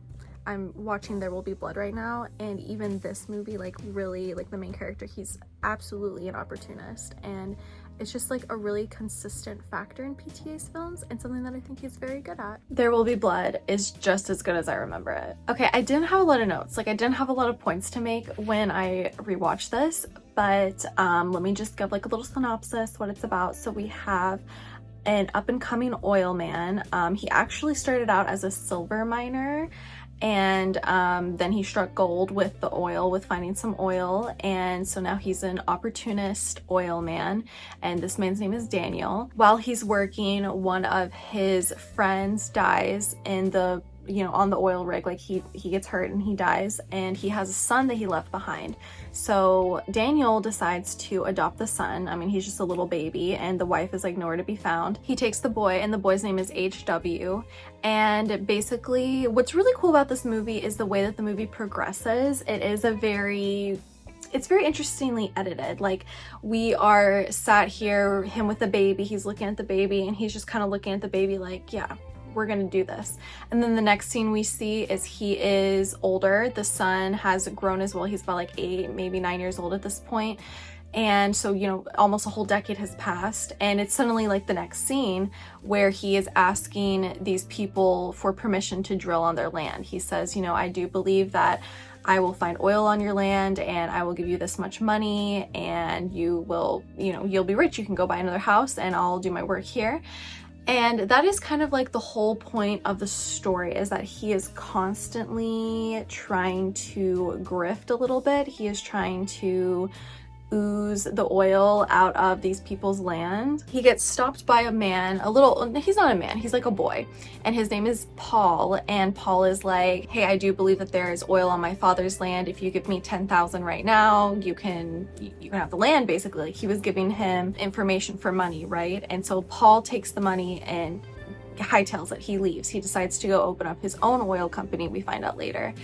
Speaker 1: I'm watching There Will Be Blood right now, and even this movie, like really, like the main character, he's absolutely an opportunist, and it's just like a really consistent factor in PTA's films and something that I think he's very good at. There Will Be Blood is just as good as I remember it. Okay, I didn't have a lot of notes, like I didn't have a lot of points to make when I rewatched this, but let me just give like a little synopsis what it's about. So we have an up-and-coming oil man. He actually started out as a silver miner, and then he struck gold with the oil, with finding some oil, and so now he's an opportunist oil man, and this man's name is Daniel. While he's working, one of his friends dies in the on the oil rig. Like he gets hurt and he dies, and he has a son that he left behind. So Daniel decides to adopt the son. I mean, he's just a little baby and the wife is like nowhere to be found. He takes the boy, and the boy's name is HW. And basically what's really cool about this movie is the way that the movie progresses. It's very interestingly edited. Like, we are sat here, him with the baby, he's looking at the baby and he's just kind of looking at the baby like, yeah, we're gonna do this. And then the next scene we see is he is older. The son has grown as well. He's about like 8, maybe 9 years old at this point. And so, almost a whole decade has passed, and it's suddenly like the next scene where he is asking these people for permission to drill on their land. He says, I do believe that I will find oil on your land and I will give you this much money, and you will, you'll be rich. You can go buy another house and I'll do my work here. And that is kind of like the whole point of the story, is that he is constantly trying to grift a little bit. He is trying to ooze the oil out of these people's land. He gets stopped by a man, he's not a man, he's like a boy, and his name is Paul, and Paul is like, hey, I do believe that there is oil on my father's land. If you give me 10,000 right now, you can have the land. Basically, like, he was giving him information for money, right? And so Paul takes the money and hightails it. He leaves. He decides to go open up his own oil company, we find out later.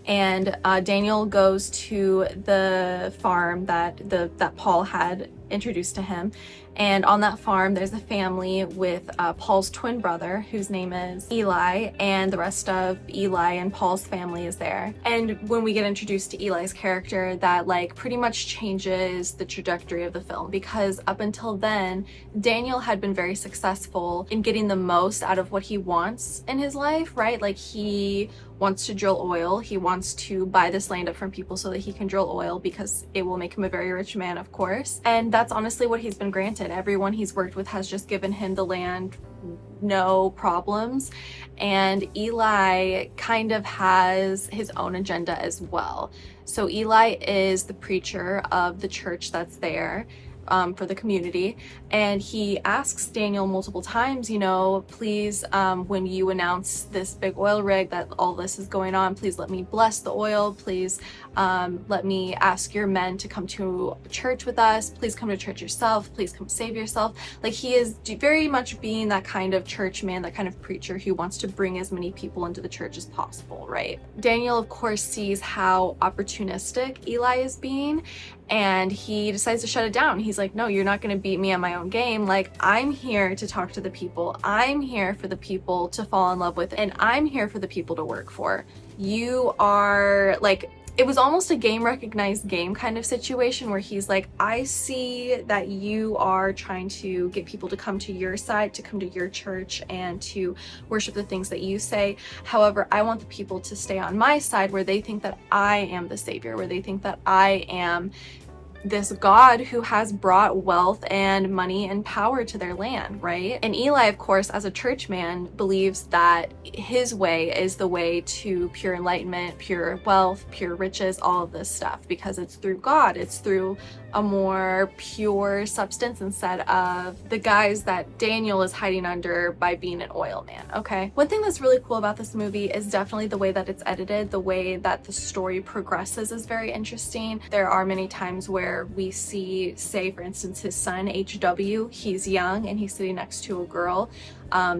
Speaker 1: And Daniel goes to the farm that Paul had introduced to him, and on that farm there's a family with Paul's twin brother, whose name is Eli, and the rest of Eli and Paul's family is there. And when we get introduced to Eli's character, that like pretty much changes the trajectory of the film, because up until then Daniel had been very successful in getting the most out of what he wants in his life, right? Like he wants to drill oil, he wants to buy this land up from people so that he can drill oil because it will make him a very rich man, of course. And that's honestly what he's been granted. Everyone he's worked with has just given him the land, no problems. And Eli kind of has his own agenda as well. So Eli is the preacher of the church that's there for the community, and he asks Daniel multiple times, you know, please, when you announce this big oil rig that all this is going on, please let me bless the oil, please let me ask your men to come to church with us, please come to church yourself, please come save yourself. Like he is very much being that kind of church man, that kind of preacher who wants to bring as many people into the church as possible, right? Daniel of course sees how opportunistic Eli is being, and he decides to shut it down. He's like, no, you're not going to beat me at my own game. Like, I'm here to talk to the people. I'm here for the people to fall in love with, and I'm here for the people to work for. You are like, it was almost a game recognized game kind of situation where he's like, I see that you are trying to get people to come to your side, to come to your church and to worship the things that you say. However, I want the people to stay on my side, where they think that I am the savior, where they think that I am this God who has brought wealth and money and power to their land, right? And Eli, of course, as a church man, believes that his way is the way to pure enlightenment, pure wealth, pure riches, all of this stuff, because it's through God, it's through a more pure substance instead of the guise that Daniel is hiding under by being an oil man, okay? One thing that's really cool about this movie is definitely the way that it's edited. The way that the story progresses is very interesting. There are many times where we see, say for instance, his son HW, he's young and he's sitting next to a girl.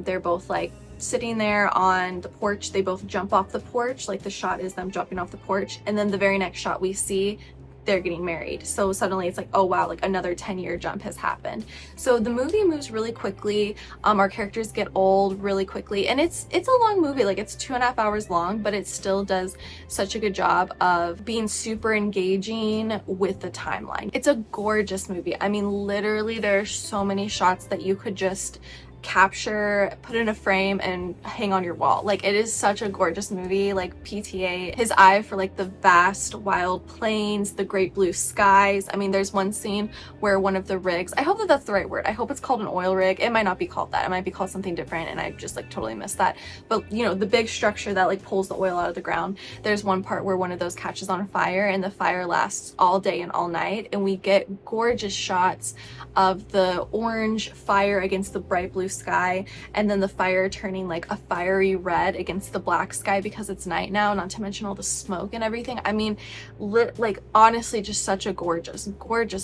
Speaker 1: They're both like sitting there on the porch. They both jump off the porch, like the shot is them jumping off the porch, and then the very next shot we see they're getting married. So suddenly it's like, oh wow, like another 10-year jump has happened. So the movie moves really quickly. Our characters get old really quickly, and it's a long movie, like it's 2.5 hours long, but it still does such a good job of being super engaging with the timeline. It's a gorgeous movie. I mean, literally there are so many shots that you could just capture, put in a frame and hang on your wall. Like, it is such a gorgeous movie. Like, PTA, his eye for like the vast wild plains, the great blue skies. I mean, there's one scene where one of the rigs, I hope that that's the right word, I hope it's called an oil rig. It might not be called that, it might be called something different, and I just like totally missed that. But you know, the big structure that like pulls the oil out of the ground, there's one part where one of those catches on fire, and the fire lasts all day and all night, and we get gorgeous shots of the orange fire against the bright blue sky, and then the fire turning like a fiery red against the black sky because it's night now, not to mention all the smoke and everything. I mean, like honestly, just such a gorgeous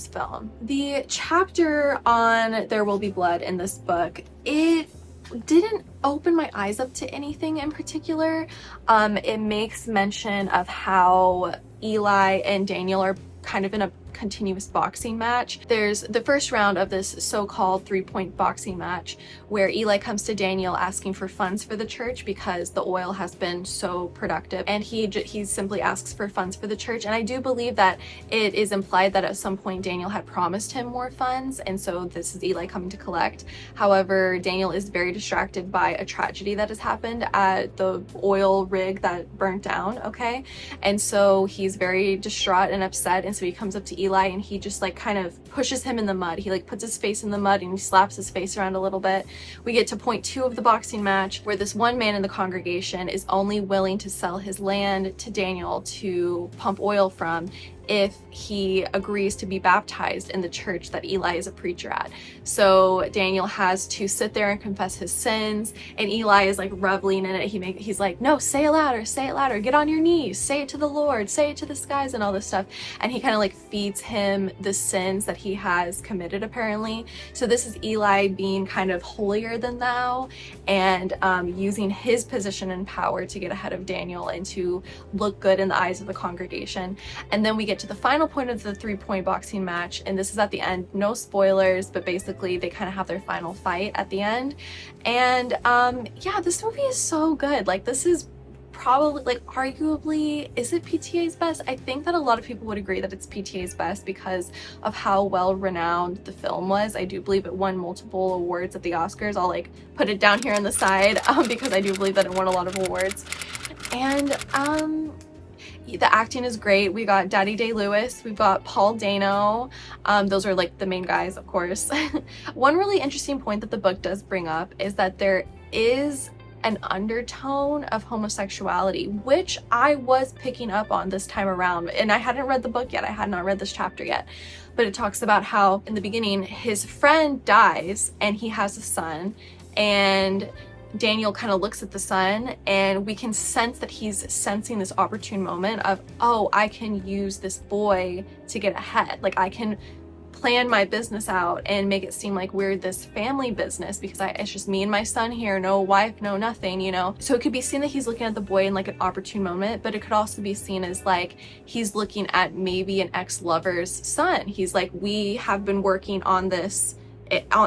Speaker 1: film. The chapter on There Will Be Blood in this book, it didn't open my eyes up to anything in particular. It makes mention of how Eli and Daniel are kind of in a continuous boxing match. There's the first round of this so-called 3-point boxing match where Eli comes to Daniel asking for funds for the church because the oil has been so productive, and he simply asks for funds for the church. And I do believe that it is implied that at some point Daniel had promised him more funds, and so this is Eli coming to collect. However, Daniel is very distracted by a tragedy that has happened at the oil rig that burnt down, okay? And so he's very distraught and upset, and so he comes up to Eli and he just like kind of pushes him in the mud. He like puts his face in the mud and he slaps his face around a little bit. We get to point 2 of the boxing match where this one man in the congregation is only willing to sell his land to Daniel to pump oil from if he agrees to be baptized in the church that Eli is a preacher at. So Daniel has to sit there and confess his sins, and Eli is like reveling in it. He's like, no, say it louder, get on your knees, say it to the Lord, say it to the skies, and all this stuff. And he kind of like feeds him the sins that he has committed, apparently. So this is Eli being kind of holier than thou, and using his position and power to get ahead of Daniel and to look good in the eyes of the congregation. And then we get to the final point of the 3-point boxing match, and this is at the end. No spoilers, but basically they kind of have their final fight at the end. And yeah, this movie is so good. Like, this is probably, like, arguably, is it PTA's best? I think that a lot of people would agree that it's PTA's best because of how well renowned the film was. I do believe it won multiple awards at the Oscars. I'll like put it down here on the side because I do believe that it won a lot of awards. And the acting is great. We got Daddy Day-Lewis, we've got Paul Dano. Those are like the main guys, of course. One really interesting point that the book does bring up is that there is an undertone of homosexuality, which I was picking up on this time around. And I hadn't read the book yet. I had not read this chapter yet. But it talks about how in the beginning his friend dies and he has a son, and Daniel kind of looks at the son, and we can sense that he's sensing this opportune moment of, oh, I can use this boy to get ahead. Like, I can plan my business out and make it seem like we're this family business because it's just me and my son here, no wife, no nothing, you know? So it could be seen that he's looking at the boy in like an opportune moment, but it could also be seen as like he's looking at maybe an ex-lover's son. He's like, we have been working on this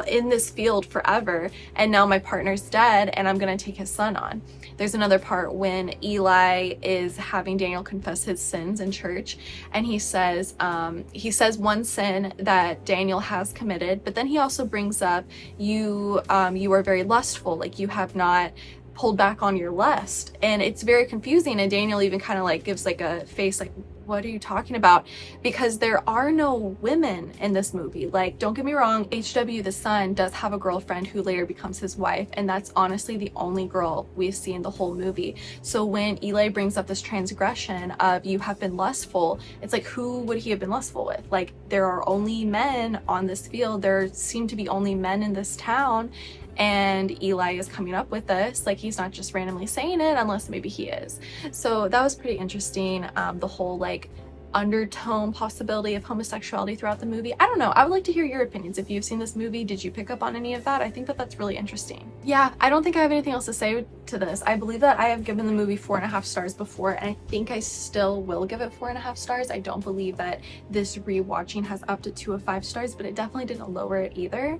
Speaker 1: in this field forever, and now my partner's dead and I'm gonna take his son on. There's another part when Eli is having Daniel confess his sins in church, and he says one sin that Daniel has committed, but then he also brings up, you are very lustful, like you have not pulled back on your lust. And it's very confusing, and Daniel even kind of like gives like a face like, what are you talking about? Because there are no women in this movie. Like, don't get me wrong, HW the son does have a girlfriend who later becomes his wife, and that's honestly the only girl we see in the whole movie. So when Eli brings up this transgression of you have been lustful, it's like, who would he have been lustful with? Like, there are only men on this field. There seem to be only men in this town, and Eli is coming up with this. Like, he's not just randomly saying it, unless maybe he is. So that was pretty interesting. The whole like undertone possibility of homosexuality throughout the movie. I don't know. I would like to hear your opinions. If you've seen this movie, did you pick up on any of that? I think that that's really interesting. Yeah, I don't think I have anything else to say to this. I believe that I have given the movie 4.5 stars before, and I think I still will give it 4.5 stars. I don't believe that this rewatching has upped it to a 5 stars, but it definitely didn't lower it either.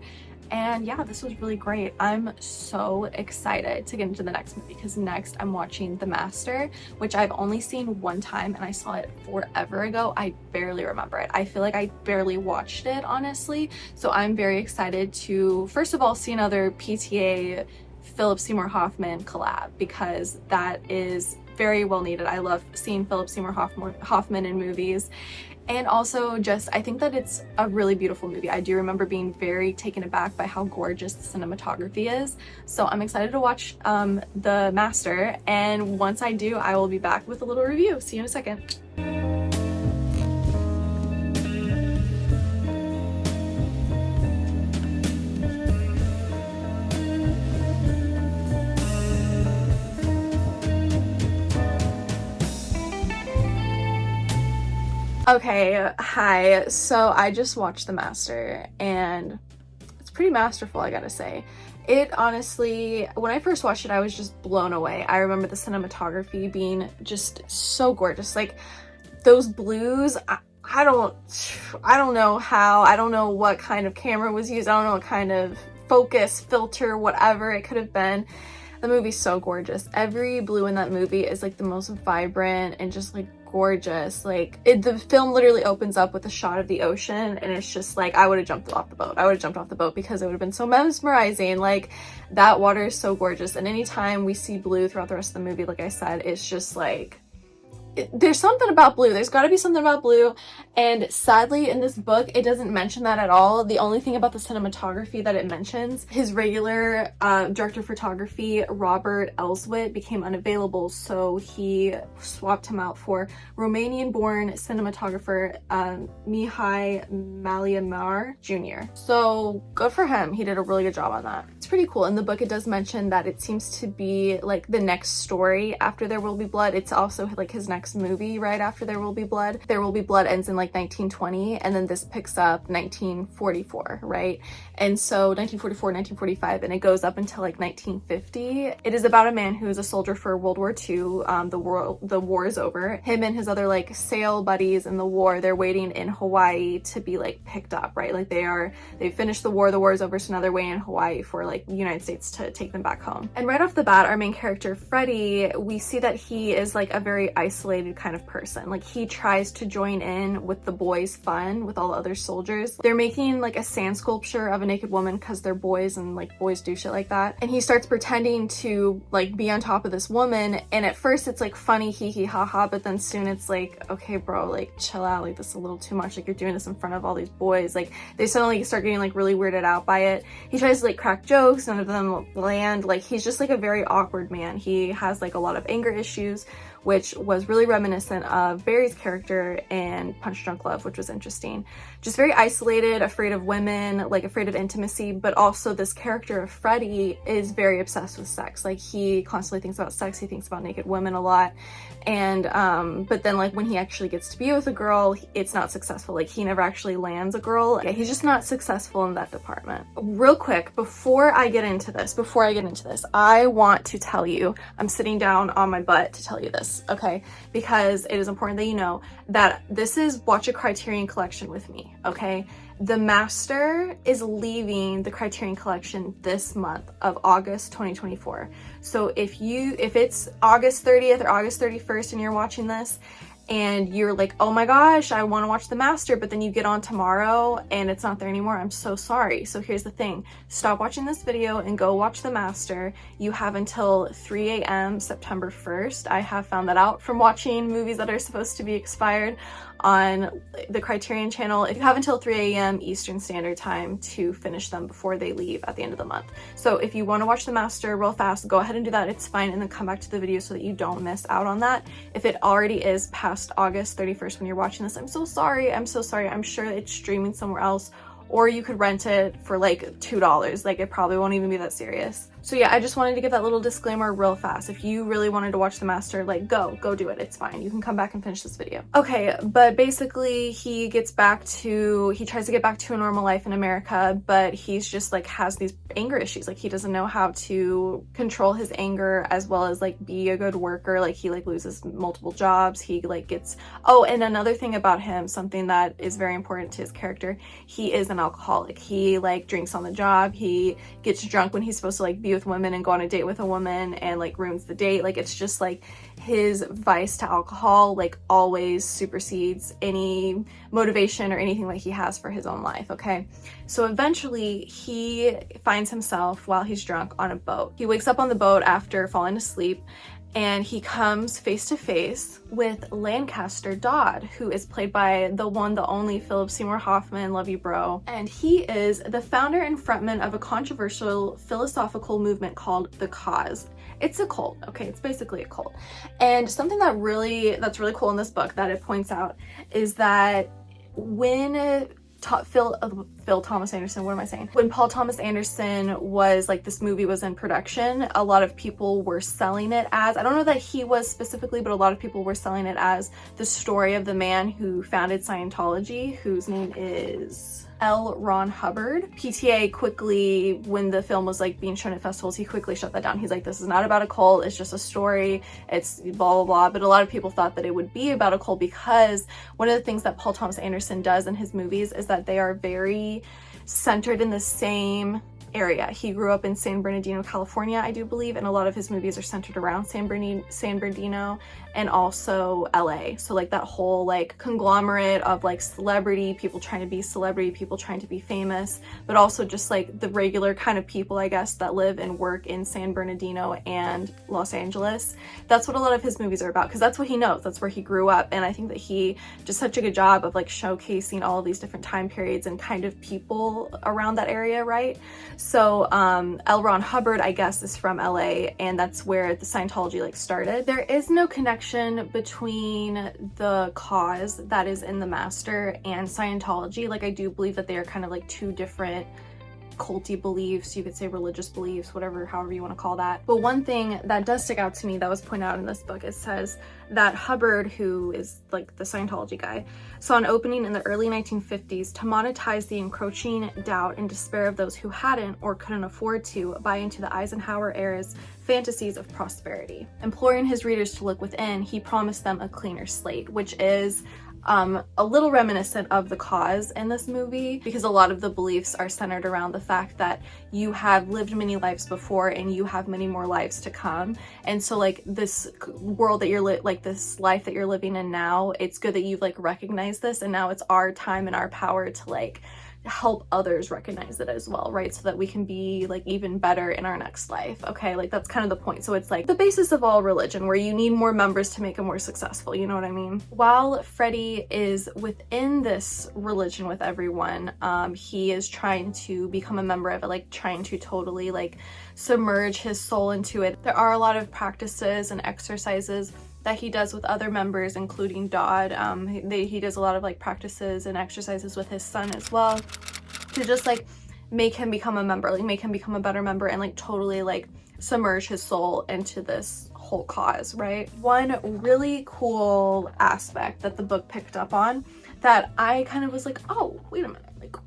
Speaker 1: And yeah, this was really great. I'm so excited to get into the next movie because next I'm watching The Master, which I've only seen one time, and I saw it forever ago. I barely remember it. I feel like I barely watched it, honestly. So I'm very excited to, first of all, see another PTA Philip Seymour Hoffman collab, because that is very well needed. I love seeing Philip Seymour Hoffman in movies. And also just, I think that it's a really beautiful movie. I do remember being very taken aback by how gorgeous the cinematography is. So I'm excited to watch The Master. And once I do, I will be back with a little review. See you in a second. Okay, hi. So I just watched The Master, and it's pretty masterful, I gotta say. It honestly, when I first watched it, I was just blown away. I remember the cinematography being just so gorgeous. Like, those blues, I don't know how, I don't know what kind of camera was used, I don't know what kind of focus, filter, whatever it could have been. The movie's so gorgeous. Every blue in that movie is like the most vibrant and just like gorgeous. Like, the film literally opens up with a shot of the ocean, and it's just like, I would have jumped off the boat. I would have jumped off the boat because it would have been so mesmerizing. Like, that water is so gorgeous, and anytime we see blue throughout the rest of the movie, like I said, it's just like, there's something about blue. There's got to be something about blue. And sadly, in this book, it doesn't mention that at all. The only thing about the cinematography that it mentions, his regular director of photography, Robert Elswit, became unavailable. So he swapped him out for Romanian-born cinematographer Mihai Maliamar Jr. So good for him. He did a really good job on that. It's pretty cool. In the book, it does mention that it seems to be like the next story after There Will Be Blood. It's also like his next movie right after There Will Be Blood. There Will Be Blood ends in like 1920, and then this picks up 1944, right? And so 1944, 1945, and it goes up until like 1950. It is about a man who is a soldier for World War II. The war is over. Him and his other like sail buddies in the war, they're waiting in Hawaii to be like picked up, right? Like they finished the war is over, so now they're waiting in Hawaii for like the United States to take them back home. And right off the bat, our main character, Freddie, we see that he is like a very isolated kind of person. Like he tries to join in with the boys' fun with all the other soldiers. They're making like a sand sculpture of a naked woman because they're boys and like boys do shit like that. And he starts pretending to like be on top of this woman. And at first it's like funny, hee hee ha ha, but then soon it's like, okay, bro, like chill out. Like this is a little too much. Like you're doing this in front of all these boys. Like they suddenly start getting like really weirded out by it. He tries to like crack jokes, none of them land. Like he's just like a very awkward man. He has like a lot of anger issues, which was really reminiscent of Barry's character in Punch Drunk Love, which was interesting. Just very isolated, afraid of women, like afraid of intimacy, but also this character of Freddie is very obsessed with sex. Like he constantly thinks about sex, he thinks about naked women a lot. And but then like when he actually gets to be with a girl, it's not successful. Like he never actually lands a girl. Yeah, he's just not successful in that department. Real quick, before I get into this, I want to tell you, I'm sitting down on my butt to tell you this, okay? Because it is important that you know that this is Watch a Criterion Collection with me, okay? The Master is leaving the Criterion Collection this month of August 2024. So if it's August 30th or August 31st and you're watching this and you're like, oh my gosh, I want to watch The Master, but then you get on tomorrow and it's not there anymore, I'm so sorry. So here's the thing, stop watching this video and go watch The Master. You have until 3 a.m. September 1st. I have found that out from watching movies that are supposed to be expired on the Criterion channel. You have until 3 a.m. Eastern Standard Time to finish them before they leave at the end of the month. So if you want to watch The Master real fast, go ahead and do that, it's fine, and then come back to the video so that you don't miss out on that. If it already is past August 31st when you're watching this, I'm so sorry. I'm sure it's streaming somewhere else, or you could rent it for like $2. Like it probably won't even be that serious. So yeah, I just wanted to give that little disclaimer real fast. If you really wanted to watch The Master, like go do it. It's fine. You can come back and finish this video. Okay, but basically he tries to get back to a normal life in America, but he's just like has these anger issues. Like he doesn't know how to control his anger as well as like be a good worker. Like he like loses multiple jobs. He like gets, oh, and another thing about him, something that is very important to his character, he is an alcoholic. He like drinks on the job. He gets drunk when he's supposed to like be with women and go on a date with a woman and like ruins the date. Like it's just like his vice to alcohol like always supersedes any motivation or anything that he has for his own life, okay? So eventually he finds himself while he's drunk on a boat. He wakes up on the boat after falling asleep and he comes face to face with Lancaster Dodd, who is played by the one, the only Philip Seymour Hoffman, love you bro. And he is the founder and frontman of a controversial philosophical movement called The Cause. It's a cult, okay? It's basically a cult. And something that's really cool in this book that it points out is that when Phil Thomas Anderson, what am I saying? When Paul Thomas Anderson was like, this movie was in production, a lot of people were selling it as, I don't know that he was specifically, but a lot of people were selling it as the story of the man who founded Scientology, whose name is L. Ron Hubbard. PTA quickly, when the film was like being shown at festivals, he quickly shut that down. He's like, this is not about a cult, it's just a story, it's blah blah blah. But a lot of people thought that it would be about a cult because one of the things that Paul Thomas Anderson does in his movies is that they are very centered in the same area. He grew up in San Bernardino, California, I do believe, and a lot of his movies are centered around San Bernardino and also LA. So like that whole like conglomerate of like celebrity, people trying to be celebrity, people trying to be famous, but also just like the regular kind of people, I guess, that live and work in San Bernardino and Los Angeles. That's what a lot of his movies are about, because that's what he knows, that's where he grew up. And I think that he does such a good job of like showcasing all of these different time periods and kind of people around that area, right? So L. Ron Hubbard, I guess, is from LA, and that's where the Scientology like started. There is no connection between the cause that is in The Master and Scientology. Like, I do believe that they are kind of like two different culty beliefs, you could say religious beliefs, whatever, however you want to call that. But one thing that does stick out to me that was pointed out in this book, it says that Hubbard, who is like the Scientology guy, saw an opening in the early 1950s to monetize the encroaching doubt and despair of those who hadn't or couldn't afford to buy into the Eisenhower era's fantasies of prosperity. Imploring his readers to look within, he promised them a cleaner slate, which is a little reminiscent of The Cause in this movie, because a lot of the beliefs are centered around the fact that you have lived many lives before and you have many more lives to come. And so like this world that you're like this life that you're living in now, it's good that you've like recognized this, and now it's our time and our power to like help others recognize it as well, right? So that we can be like even better in our next life. Okay, like that's kind of the point. So it's like the basis of all religion, where you need more members to make it more successful, you know what I mean? While Freddie is within this religion with everyone, he is trying to become a member of it, like trying to totally like submerge his soul into it. There are a lot of practices and exercises that he does with other members, including Dodd. He does a lot of like practices and exercises with his son as well, to just like make him become a member, like make him become a better member, and like totally like submerge his soul into this whole cause, right? One really cool aspect that the book picked up on that I kind of was like, oh, wait a minute, like,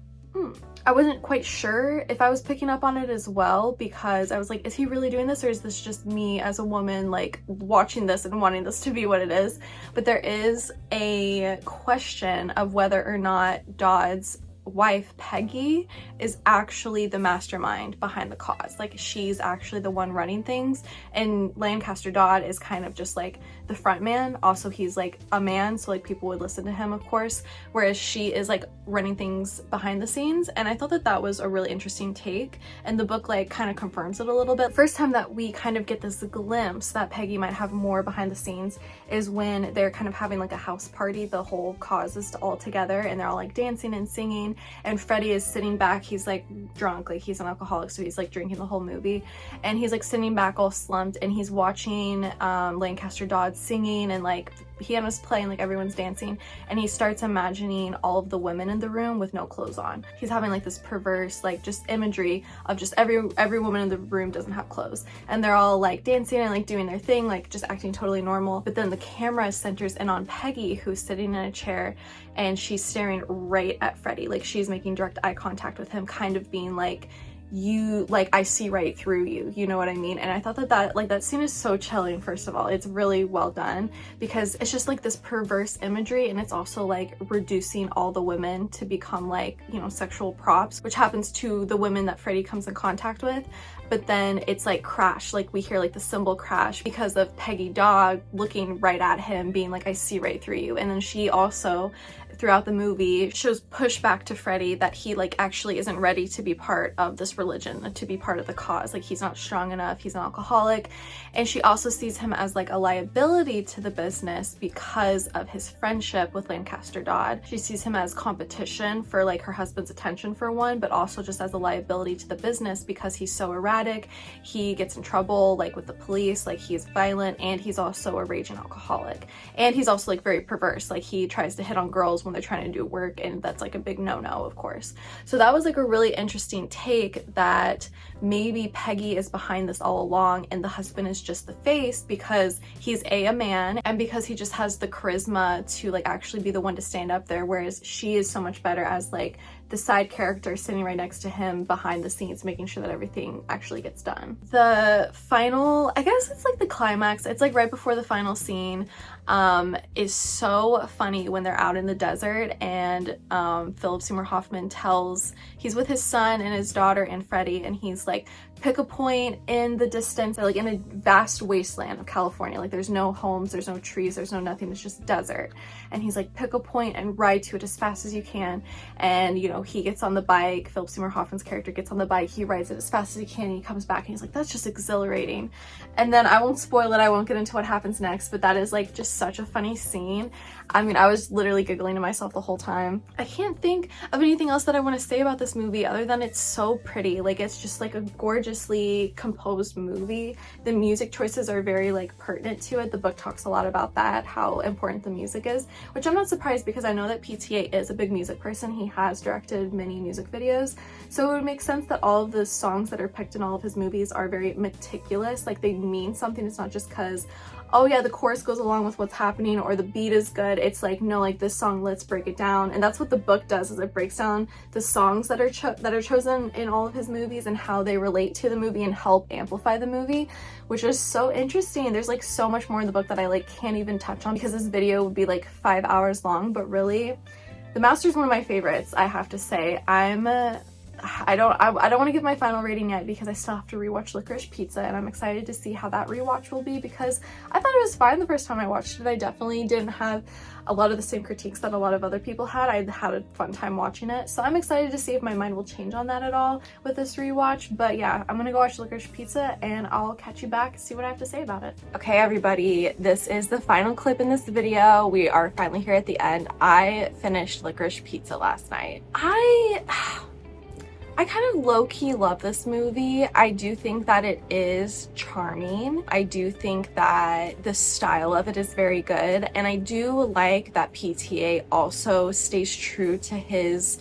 Speaker 1: I wasn't quite sure if I was picking up on it as well, because I was like, is he really doing this, or is this just me as a woman like watching this and wanting this to be what it is? But there is a question of whether or not Dodd's wife Peggy is actually the mastermind behind the cause. Like, she's actually the one running things, and Lancaster Dodd is kind of just like the front man. Also, he's like a man, so like people would listen to him, of course, whereas she is like running things behind the scenes. And I thought that that was a really interesting take, and the book like kind of confirms it a little bit. First time that we kind of get this glimpse that Peggy might have more behind the scenes is when they're kind of having like a house party. The whole cause is all together, and they're all like dancing and singing, and Freddie is sitting back. He's like drunk, like he's an alcoholic, so he's like drinking the whole movie, and he's like sitting back all slumped, and he's watching Lancaster Dodd singing, and like piano's playing, like everyone's dancing, and he starts imagining all of the women in the room with no clothes on. He's having like this perverse like just imagery of just every woman in the room doesn't have clothes, and they're all like dancing and like doing their thing, like just acting totally normal. But then the camera centers in on Peggy, who's sitting in a chair, and she's staring right at Freddie, like she's making direct eye contact with him, kind of being like, you, like, I see right through you, you know what I mean? And I thought that that scene is so chilling. First of all, it's really well done, because it's just like this perverse imagery, and it's also like reducing all the women to become like, you know, sexual props, which happens to the women that Freddie comes in contact with. But then it's like crash, like we hear like the cymbal crash because of Peggy Dodd looking right at him, being like, I see right through you. And then she also, throughout the movie, shows pushback to Freddie that he like actually isn't ready to be part of this religion, to be part of the cause. Like, he's not strong enough, he's an alcoholic. And she also sees him as like a liability to the business because of his friendship with Lancaster Dodd. She sees him as competition for like her husband's attention, for one, but also just as a liability to the business because he's so erratic. He gets in trouble like with the police, like he's violent, and he's also a raging alcoholic, and he's also like very perverse. Like, he tries to hit on girls when they're trying to do work, and that's like a big no-no, of course. So that was like a really interesting take, that maybe Peggy is behind this all along, and the husband is just the face because he's a man, and because he just has the charisma to like actually be the one to stand up there, whereas she is so much better as like the side character sitting right next to him behind the scenes, making sure that everything actually gets done. The final, I guess it's like the climax, it's like right before the final scene, is so funny when they're out in the desert and Philip Seymour Hoffman he's with his son and his daughter and Freddie, and he's like, pick a point in the distance, like in a vast wasteland of California, like there's no homes, there's no trees, there's no nothing, it's just desert. And he's like, pick a point and ride to it as fast as you can. And you know, he gets on the bike, Philip Seymour Hoffman's character gets on the bike, he rides it as fast as he can, and he comes back and he's like, that's just exhilarating. And then I won't spoil it, I won't get into what happens next, but that is like just such a funny scene. I mean, I was literally giggling to myself the whole time. I can't think of anything else that I want to say about this movie other than it's so pretty. Like, it's just like a gorgeously composed movie. The music choices are very like pertinent to it. The book talks a lot about that, how important the music is, which I'm not surprised because I know that PTA is a big music person. He has directed many music videos, so it would make sense that all of the songs that are picked in all of his movies are very meticulous. Like, they mean something. It's not just because, oh yeah, the chorus goes along with what's happening or the beat is good. It's like, no, like this song, let's break it down. And that's what the book does, is it breaks down the songs that are chosen in all of his movies and how they relate to the movie and help amplify the movie, which is so interesting. There's like so much more in the book that I like can't even touch on because this video would be like 5 hours long. But really, The Master's one of my favorites, I have to say. I don't want to give my final rating yet because I still have to rewatch Licorice Pizza, and I'm excited to see how that rewatch will be because I thought it was fine the first time I watched it. I definitely didn't have a lot of the same critiques that a lot of other people had. I had a fun time watching it, so I'm excited to see if my mind will change on that at all with this rewatch. But yeah, I'm gonna go watch Licorice Pizza and I'll catch you back and see what I have to say about it. Okay, everybody, this is the final clip in this video. We are finally here at the end. I finished Licorice Pizza last night. I kind of low-key love this movie. I do think that it is charming. I do think that the style of it is very good. And I do like that PTA also stays true to his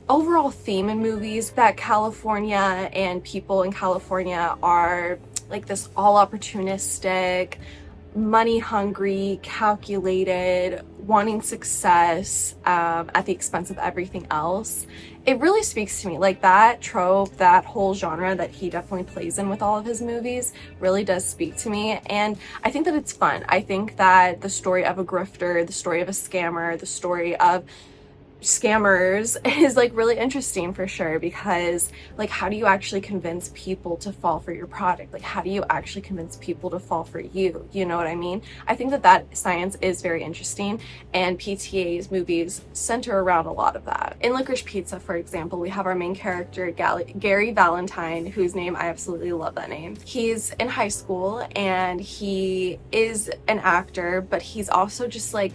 Speaker 1: overall theme in movies, that California and people in California are like this all opportunistic, money hungry, calculated, wanting success at the expense of everything else. It really speaks to me. Like, that trope, that whole genre that he definitely plays in with all of his movies really does speak to me, and I think that it's fun. I think that the story of a grifter, the story of a scammer, the story of scammers is like really interesting for sure, because like, how do you actually convince people to fall for your product? Like, how do you actually convince people to fall for you? You know what I mean? I think that that science is very interesting, and PTA's movies center around a lot of that. In Licorice Pizza, for example, we have our main character Gary Valentine, whose name, I absolutely love that name. He's in high school and he is an actor, but he's also just like,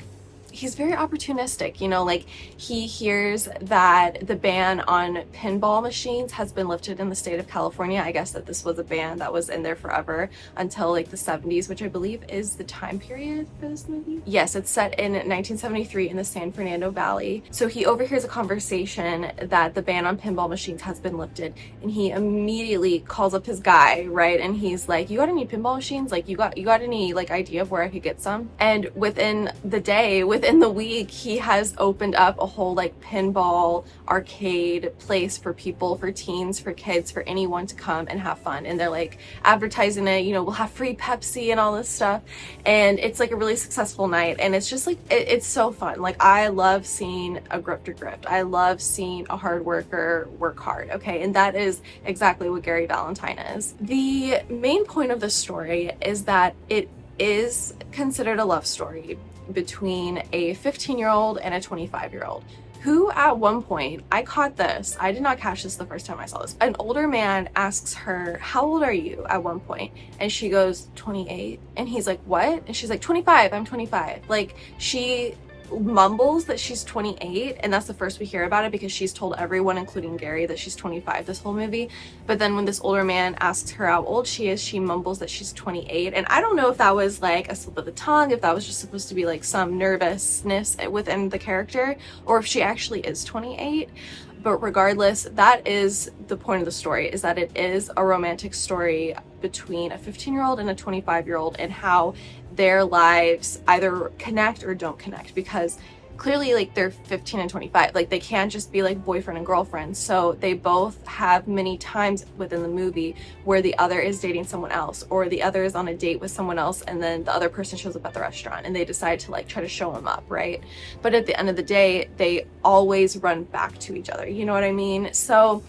Speaker 1: he's very opportunistic, you know, like he hears that the ban on pinball machines has been lifted in the state of California. I guess that this was a ban that was in there forever until like the 70s, which I believe is the time period for this movie. Yes, it's set in 1973 in the San Fernando Valley. So he overhears a conversation that the ban on pinball machines has been lifted, and he immediately calls up his guy, right? And he's like, you got any pinball machines? Like, you got any like idea of where I could get some? And within the week, he has opened up a whole like pinball arcade place for people, for teens, for kids, for anyone to come and have fun. And they're like advertising it, you know, we'll have free Pepsi and all this stuff. And it's like a really successful night. And it's just like, it's so fun. Like, I love seeing a grifter grift. I love seeing a hard worker work hard. Okay. And that is exactly what Gary Valentine is. The main point of the story is that it is considered a love story between a 15-year-old and a 25-year-old who, at one point, I caught this, I did not catch this the first time I saw this. An older man asks her, how old are you, at one point? And she goes, 28. And he's like, what? And she's like, 25, I'm 25. Like, she mumbles that she's 28, and that's the first we hear about it, because she's told everyone, including Gary, that she's 25 this whole movie. But then when this older man asks her how old she is, she mumbles that she's 28. And I don't know if that was like a slip of the tongue, if that was just supposed to be like some nervousness within the character, or if she actually is 28. But regardless, that is the point of the story, is that it is a romantic story between a 15-year-old and a 25-year-old, and how their lives either connect or don't connect, because clearly like they're 15 and 25, like they can't just be like boyfriend and girlfriend. So they both have many times within the movie where the other is dating someone else, or the other is on a date with someone else, and then the other person shows up at the restaurant and they decide to like try to show him up, right? But at the end of the day, they always run back to each other, you know what I mean? So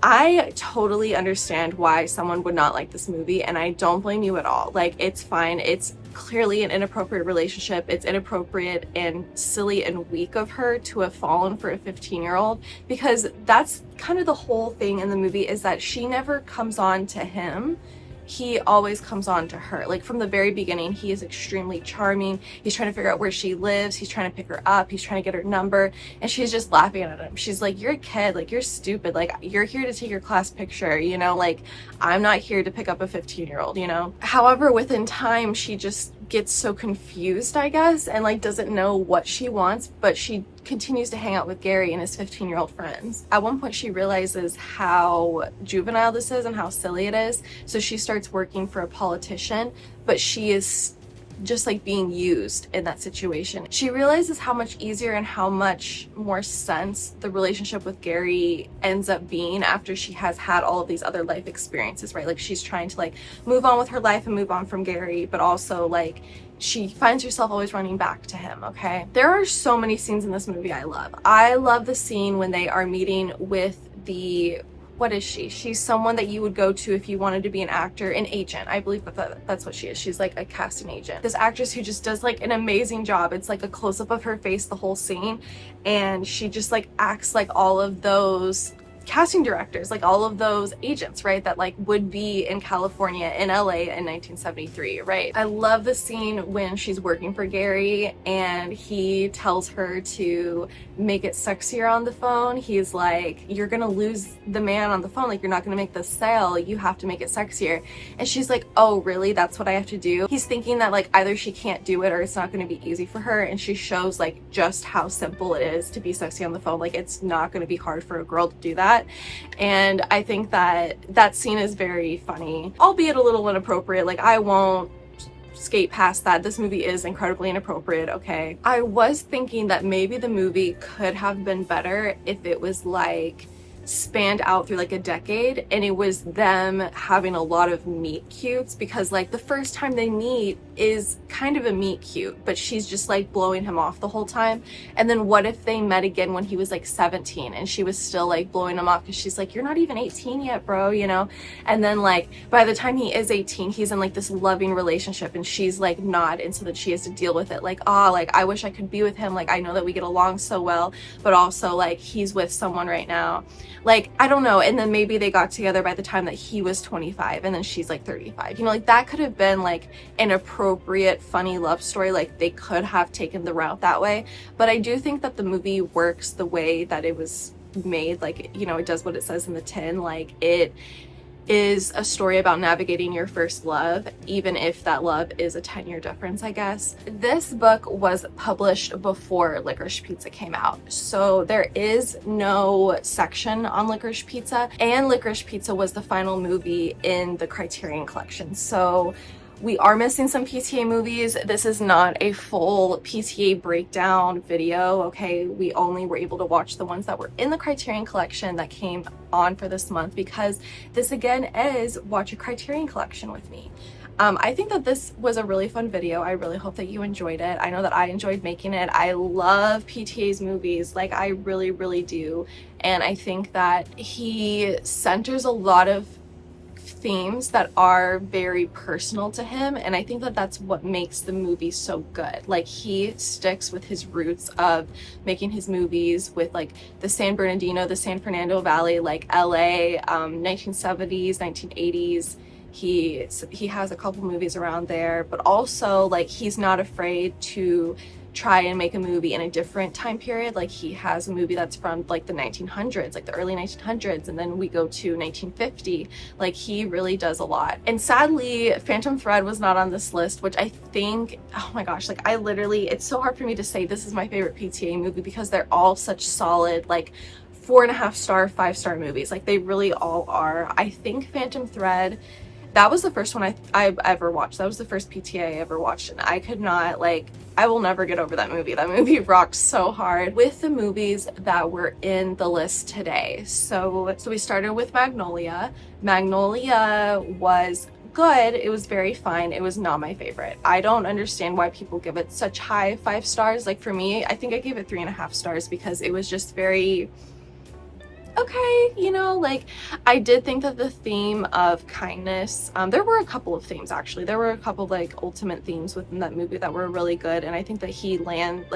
Speaker 1: I totally understand why someone would not like this movie, and I don't blame you at all. Like, it's fine. It's clearly an inappropriate relationship. It's inappropriate and silly and weak of her to have fallen for a 15-year-old, because that's kind of the whole thing in the movie, is that she never comes on to him. He always comes on to her. Like, from the very beginning, he is extremely charming. He's trying to figure out where she lives. He's trying to pick her up. He's trying to get her number. And she's just laughing at him. She's like, you're a kid. Like, you're stupid. Like, you're here to take your class picture, you know? Like, I'm not here to pick up a 15-year-old, you know? However, within time, she just gets so confused, I guess, and like doesn't know what she wants, but she continues to hang out with Gary and his 15-year-old friends. At one point, she realizes how juvenile this is and how silly it is, so she starts working for a politician, but she is just like being used in that situation. She realizes how much easier and how much more sense the relationship with Gary ends up being after she has had all of these other life experiences, right? Like, she's trying to like move on with her life and move on from Gary, but also like she finds herself always running back to him, okay? There are so many scenes in this movie I love. I love the scene when they are meeting with the, what is she? She's someone that you would go to if you wanted to be an actor, an agent. I believe that's what she is. She's like a casting agent. This actress who just does like an amazing job. It's like a close-up of her face the whole scene, and she just like acts like all of those casting directors, like all of those agents, right, that like would be in California, in LA in 1973, right? I love the scene when she's working for Gary and he tells her to make it sexier on the phone. He's like, you're gonna lose the man on the phone, like you're not gonna make the sale, you have to make it sexier. And she's like, oh really, that's what I have to do? He's thinking that like either she can't do it or it's not gonna be easy for her, and she shows like just how simple it is to be sexy on the phone. Like, it's not gonna be hard for a girl to do that. And I think that that scene is very funny, albeit a little inappropriate. Like, I won't skate past that. This movie is incredibly inappropriate, okay? I was thinking that maybe the movie could have been better if it was like spanned out through like a decade and it was them having a lot of meet cutes, because like the first time they meet is kind of a meet cute, but she's just like blowing him off the whole time. And then what if they met again when he was like 17 and she was still like blowing him off because she's like, you're not even 18 yet, bro, you know? And then like by the time he is 18, he's in like this loving relationship and she's like not, and so that she has to deal with it, like, oh, like I wish I could be with him, like I know that we get along so well, but also like he's with someone right now. Like, I don't know. And then maybe they got together by the time that he was 25 and then she's like 35. You know, like that could have been like an appropriate, funny love story. Like, they could have taken the route that way. But I do think that the movie works the way that it was made. Like, you know, it does what it says in the tin. Like, it is a story about navigating your first love, even if that love is a 10-year difference, I guess. This book was published before Licorice Pizza came out, so there is no section on Licorice Pizza, and Licorice Pizza was the final movie in the Criterion collection, so we are missing some PTA movies. This is not a full PTA breakdown video, okay? We only were able to watch the ones that were in the Criterion collection that came on for this month, because this again is Watch a Criterion Collection with me. I think that this was a really fun video. I really hope that you enjoyed it. I know that I enjoyed making it. I love PTA's movies, like I really, really do. And I think that he centers a lot of themes that are very personal to him, and I think that that's what makes the movie so good. Like, he sticks with his roots of making his movies with like the San Bernardino, the San Fernando Valley, like LA, 1970s, 1980s. He has a couple movies around there, but also like he's not afraid to try and make a movie in a different time period. Like, he has a movie that's from like the 1900s, like the early 1900s, and then we go to 1950. Like, he really does a lot. And sadly, Phantom Thread was not on this list, which I think, oh my gosh, like I literally, it's so hard for me to say this is my favorite PTA movie because they're all such solid, like 4.5 star, 5-star movies. Like, they really all are. I think Phantom Thread That was the first one I ever watched. That was the first PTA I ever watched, and I could not, like, I will never get over that movie. That movie rocked so hard. With the movies that were in the list today, so we started with Magnolia. Magnolia was good. It was very fine. It was not my favorite. I don't understand why people give it such high 5 stars. Like, for me, I think I gave it 3.5 stars because it was just very okay, you know. Like, I did think that the theme of kindness, there were a couple of themes, actually. There were a couple of, like, ultimate themes within that movie that were really good, and I think that he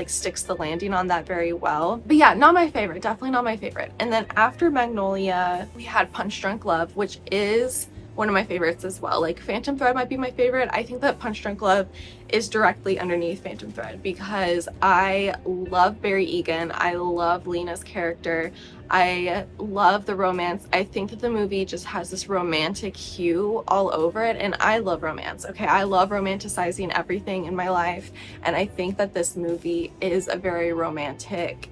Speaker 1: sticks the landing on that very well. But yeah, not my favorite, definitely not my favorite. And then after Magnolia, we had Punch Drunk Love, which is one of my favorites as well. Like, Phantom Thread might be my favorite. I think that Punch Drunk Love is directly underneath Phantom Thread because I love Barry Egan. I love Lena's character. I love the romance. I think that the movie just has this romantic hue all over it, and I love romance. Okay, I love romanticizing everything in my life, and I think that this movie is a very romantic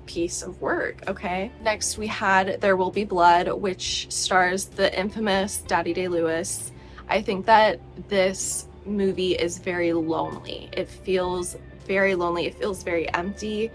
Speaker 1: piece of work. Okay, next we had There Will Be Blood, which stars the infamous Daddy Day-Lewis. I think that this movie is very lonely. It feels very lonely. It feels very empty,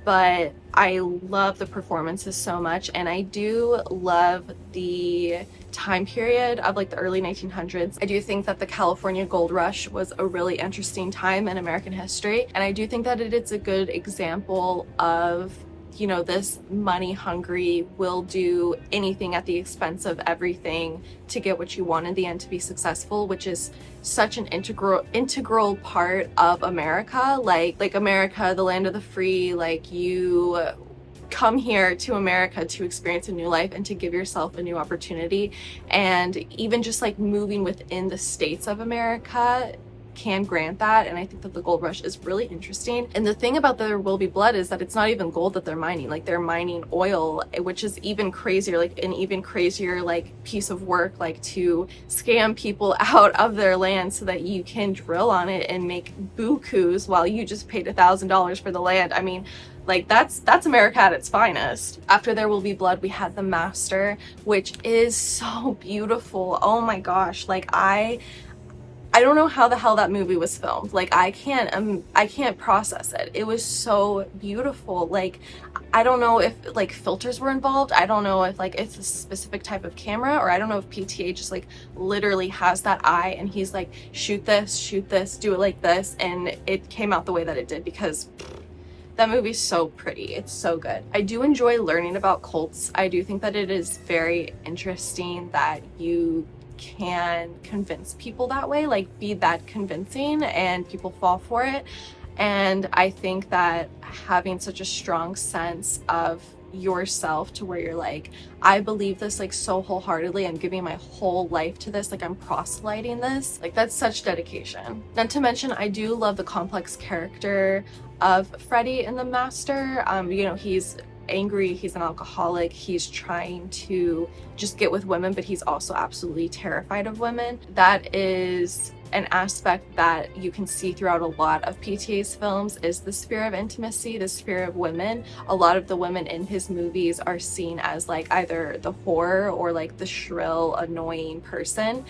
Speaker 1: but I love the performances so much, and I do love the time period of, like, the early 1900s. I do think that the California Gold Rush was a really interesting time in American history, and I do think that it's a good example of, you know, this money hungry, will do anything at the expense of everything to get what you want in the end, to be successful, which is such an integral part of America. Like America, the land of the free. Like, you come here to America to experience a new life and to give yourself a new opportunity, and even just like moving within the states of America can grant that. And I think that the gold rush is really interesting. And the thing about There Will Be Blood is that it's not even gold that they're mining. Like, they're mining oil, which is even crazier, like an even crazier like piece of work, like to scam people out of their land so that you can drill on it and make bukus while you just paid $1,000 for the land. I mean, like, that's America at its finest. After There Will Be Blood, we had The Master, which is so beautiful. Oh my gosh, like, I don't know how the hell that movie was filmed. Like, I can't process it. It was so beautiful. Like, I don't know if, like, filters were involved. I don't know if, like, it's a specific type of camera, or I don't know if PTA just, like, literally has that eye and he's like, shoot this, do it like this, and it came out the way that it did, because that movie's so pretty. It's so good. I do enjoy learning about cults. I do think that it is very interesting that you can convince people that way, like, be that convincing, and people fall for it. And I think that having such a strong sense of yourself to where you're like, I believe this, like, so wholeheartedly, I'm giving my whole life to this, like, I'm proselyting this, like, that's such dedication. Not to mention, I do love the complex character of Freddie in The Master. You know, he's angry, he's an alcoholic, he's trying to just get with women, but he's also absolutely terrified of women. That is an aspect that you can see throughout a lot of PTA's films, is the sphere of intimacy, the sphere of women. A lot of the women in his movies are seen as, like, either the whore or, like, the shrill, annoying person.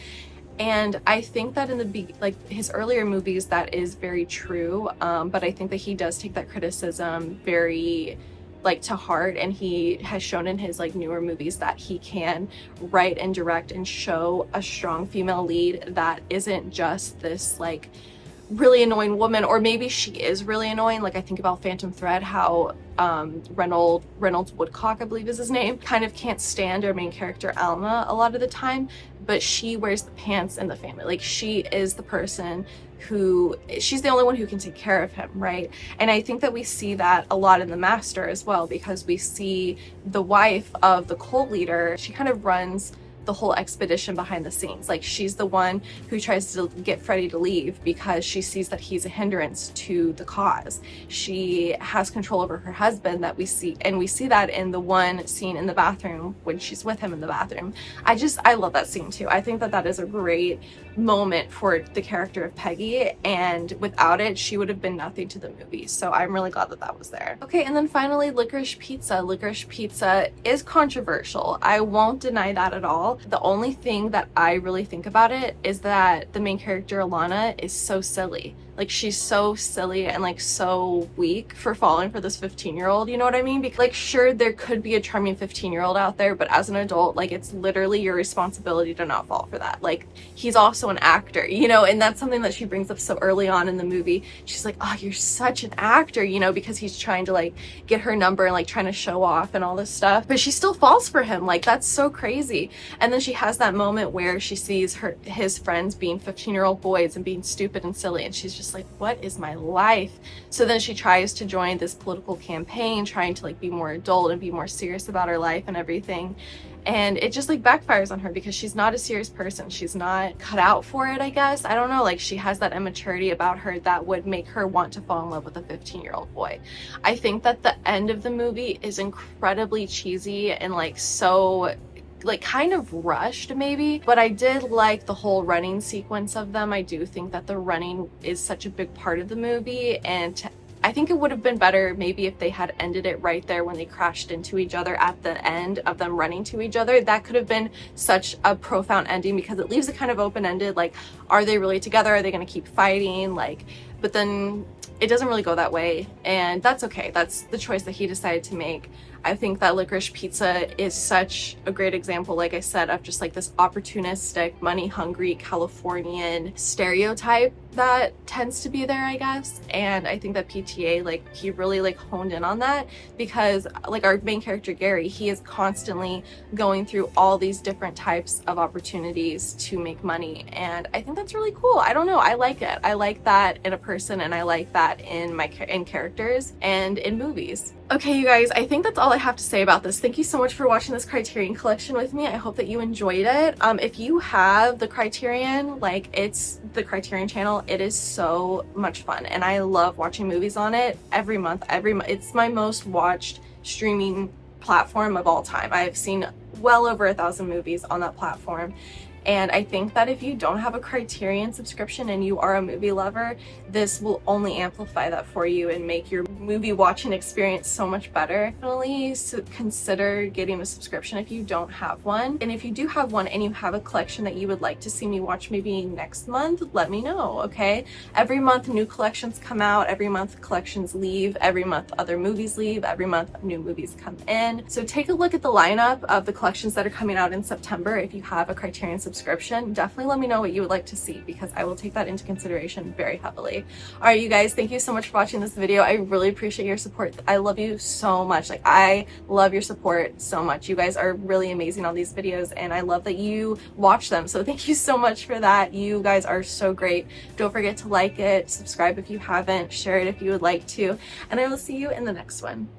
Speaker 1: And I think that in his earlier movies, that is very true, but I think that he does take that criticism very, like, to heart, and he has shown in his, like, newer movies that he can write and direct and show a strong female lead that isn't just this, like, really annoying woman, or maybe she is really annoying. Like, I think about Phantom Thread, how Reynolds Woodcock, I believe is his name, kind of can't stand our main character Alma a lot of the time, but she wears the pants in the family. Like, she is the person she's the only one who can take care of him, right? And I think that we see that a lot in The Master as well, because we see the wife of the cult leader, she kind of runs the whole expedition behind the scenes. Like, she's the one who tries to get Freddie to leave because she sees that he's a hindrance to the cause. She has control over her husband, that we see, and we see that in the one scene in the bathroom when she's with him in the bathroom. I love that scene too. I think that that is a great moment for the character of Peggy, and without it, she would have been nothing to the movie. So I'm really glad that that was there. Okay, and then finally, Licorice Pizza. Licorice Pizza is controversial. I won't deny that at all. well. The only thing that I really think about it is that the main character Alana is so silly. Like, she's so silly and like so weak for falling for this 15-year-old, you know what I mean? Because like, sure, there could be a charming 15-year-old out there, but as an adult, like, it's literally your responsibility to not fall for that. Like, he's also an actor, you know, and that's something that she brings up so early on in the movie. She's like, oh, you're such an actor, you know, because he's trying to like get her number and like trying to show off and all this stuff, but she still falls for him. Like, that's so crazy. And then she has that moment where she sees his friends being 15-year-old boys and being stupid and silly, and she's just like, what is my life? So then she tries to join this political campaign, trying to like be more adult and be more serious about her life and everything, and it just like backfires on her because she's not a serious person. She's not cut out for it, I guess. I don't know, like, she has that immaturity about her that would make her want to fall in love with a 15-year-old boy. I think that the end of the movie is incredibly cheesy and like so like kind of rushed maybe, but I did like the whole running sequence of them. I do think that the running is such a big part of the movie, and I think it would have been better maybe if they had ended it right there when they crashed into each other at the end of them running to each other. That could have been such a profound ending because it leaves it kind of open-ended, like, are they really together? Are they going to keep fighting? Like, but then it doesn't really go that way, and that's okay. That's the choice that he decided to make. I think that Licorice Pizza is such a great example, like I said, of just like this opportunistic, money-hungry Californian stereotype that tends to be there, I guess. And I think that PTA, like, he really like honed in on that because like our main character Gary, he is constantly going through all these different types of opportunities to make money, and I think that's really cool. I don't know, I like it. I like that in a person, and I like that in characters and in movies. Okay, you guys, I think that's all I have to say about this. Thank you so much for watching this Criterion collection with me. I hope that you enjoyed it. If you have the Criterion, like, it's the Criterion channel, it is so much fun, and I love watching movies on it every month. It's my most watched streaming platform of all time. I've seen well over 1,000 movies on that platform. And I think that if you don't have a Criterion subscription and you are a movie lover, this will only amplify that for you and make your movie watching experience so much better. Definitely consider getting a subscription if you don't have one. And if you do have one and you have a collection that you would like to see me watch maybe next month, let me know, okay? Every month new collections come out, every month collections leave, every month other movies leave, every month new movies come in. So take a look at the lineup of the collections that are coming out in September. If you have a Criterion subscription, definitely let me know what you would like to see because I will take that into consideration very heavily. All right, you guys, thank you so much for watching this video. I really appreciate your support. I love you so much. Like, I love your support so much. You guys are really amazing on these videos, and I love that you watch them. So thank you so much for that. You guys are so great. Don't forget to like it, subscribe if you haven't, share it if you would like to, and I will see you in the next one.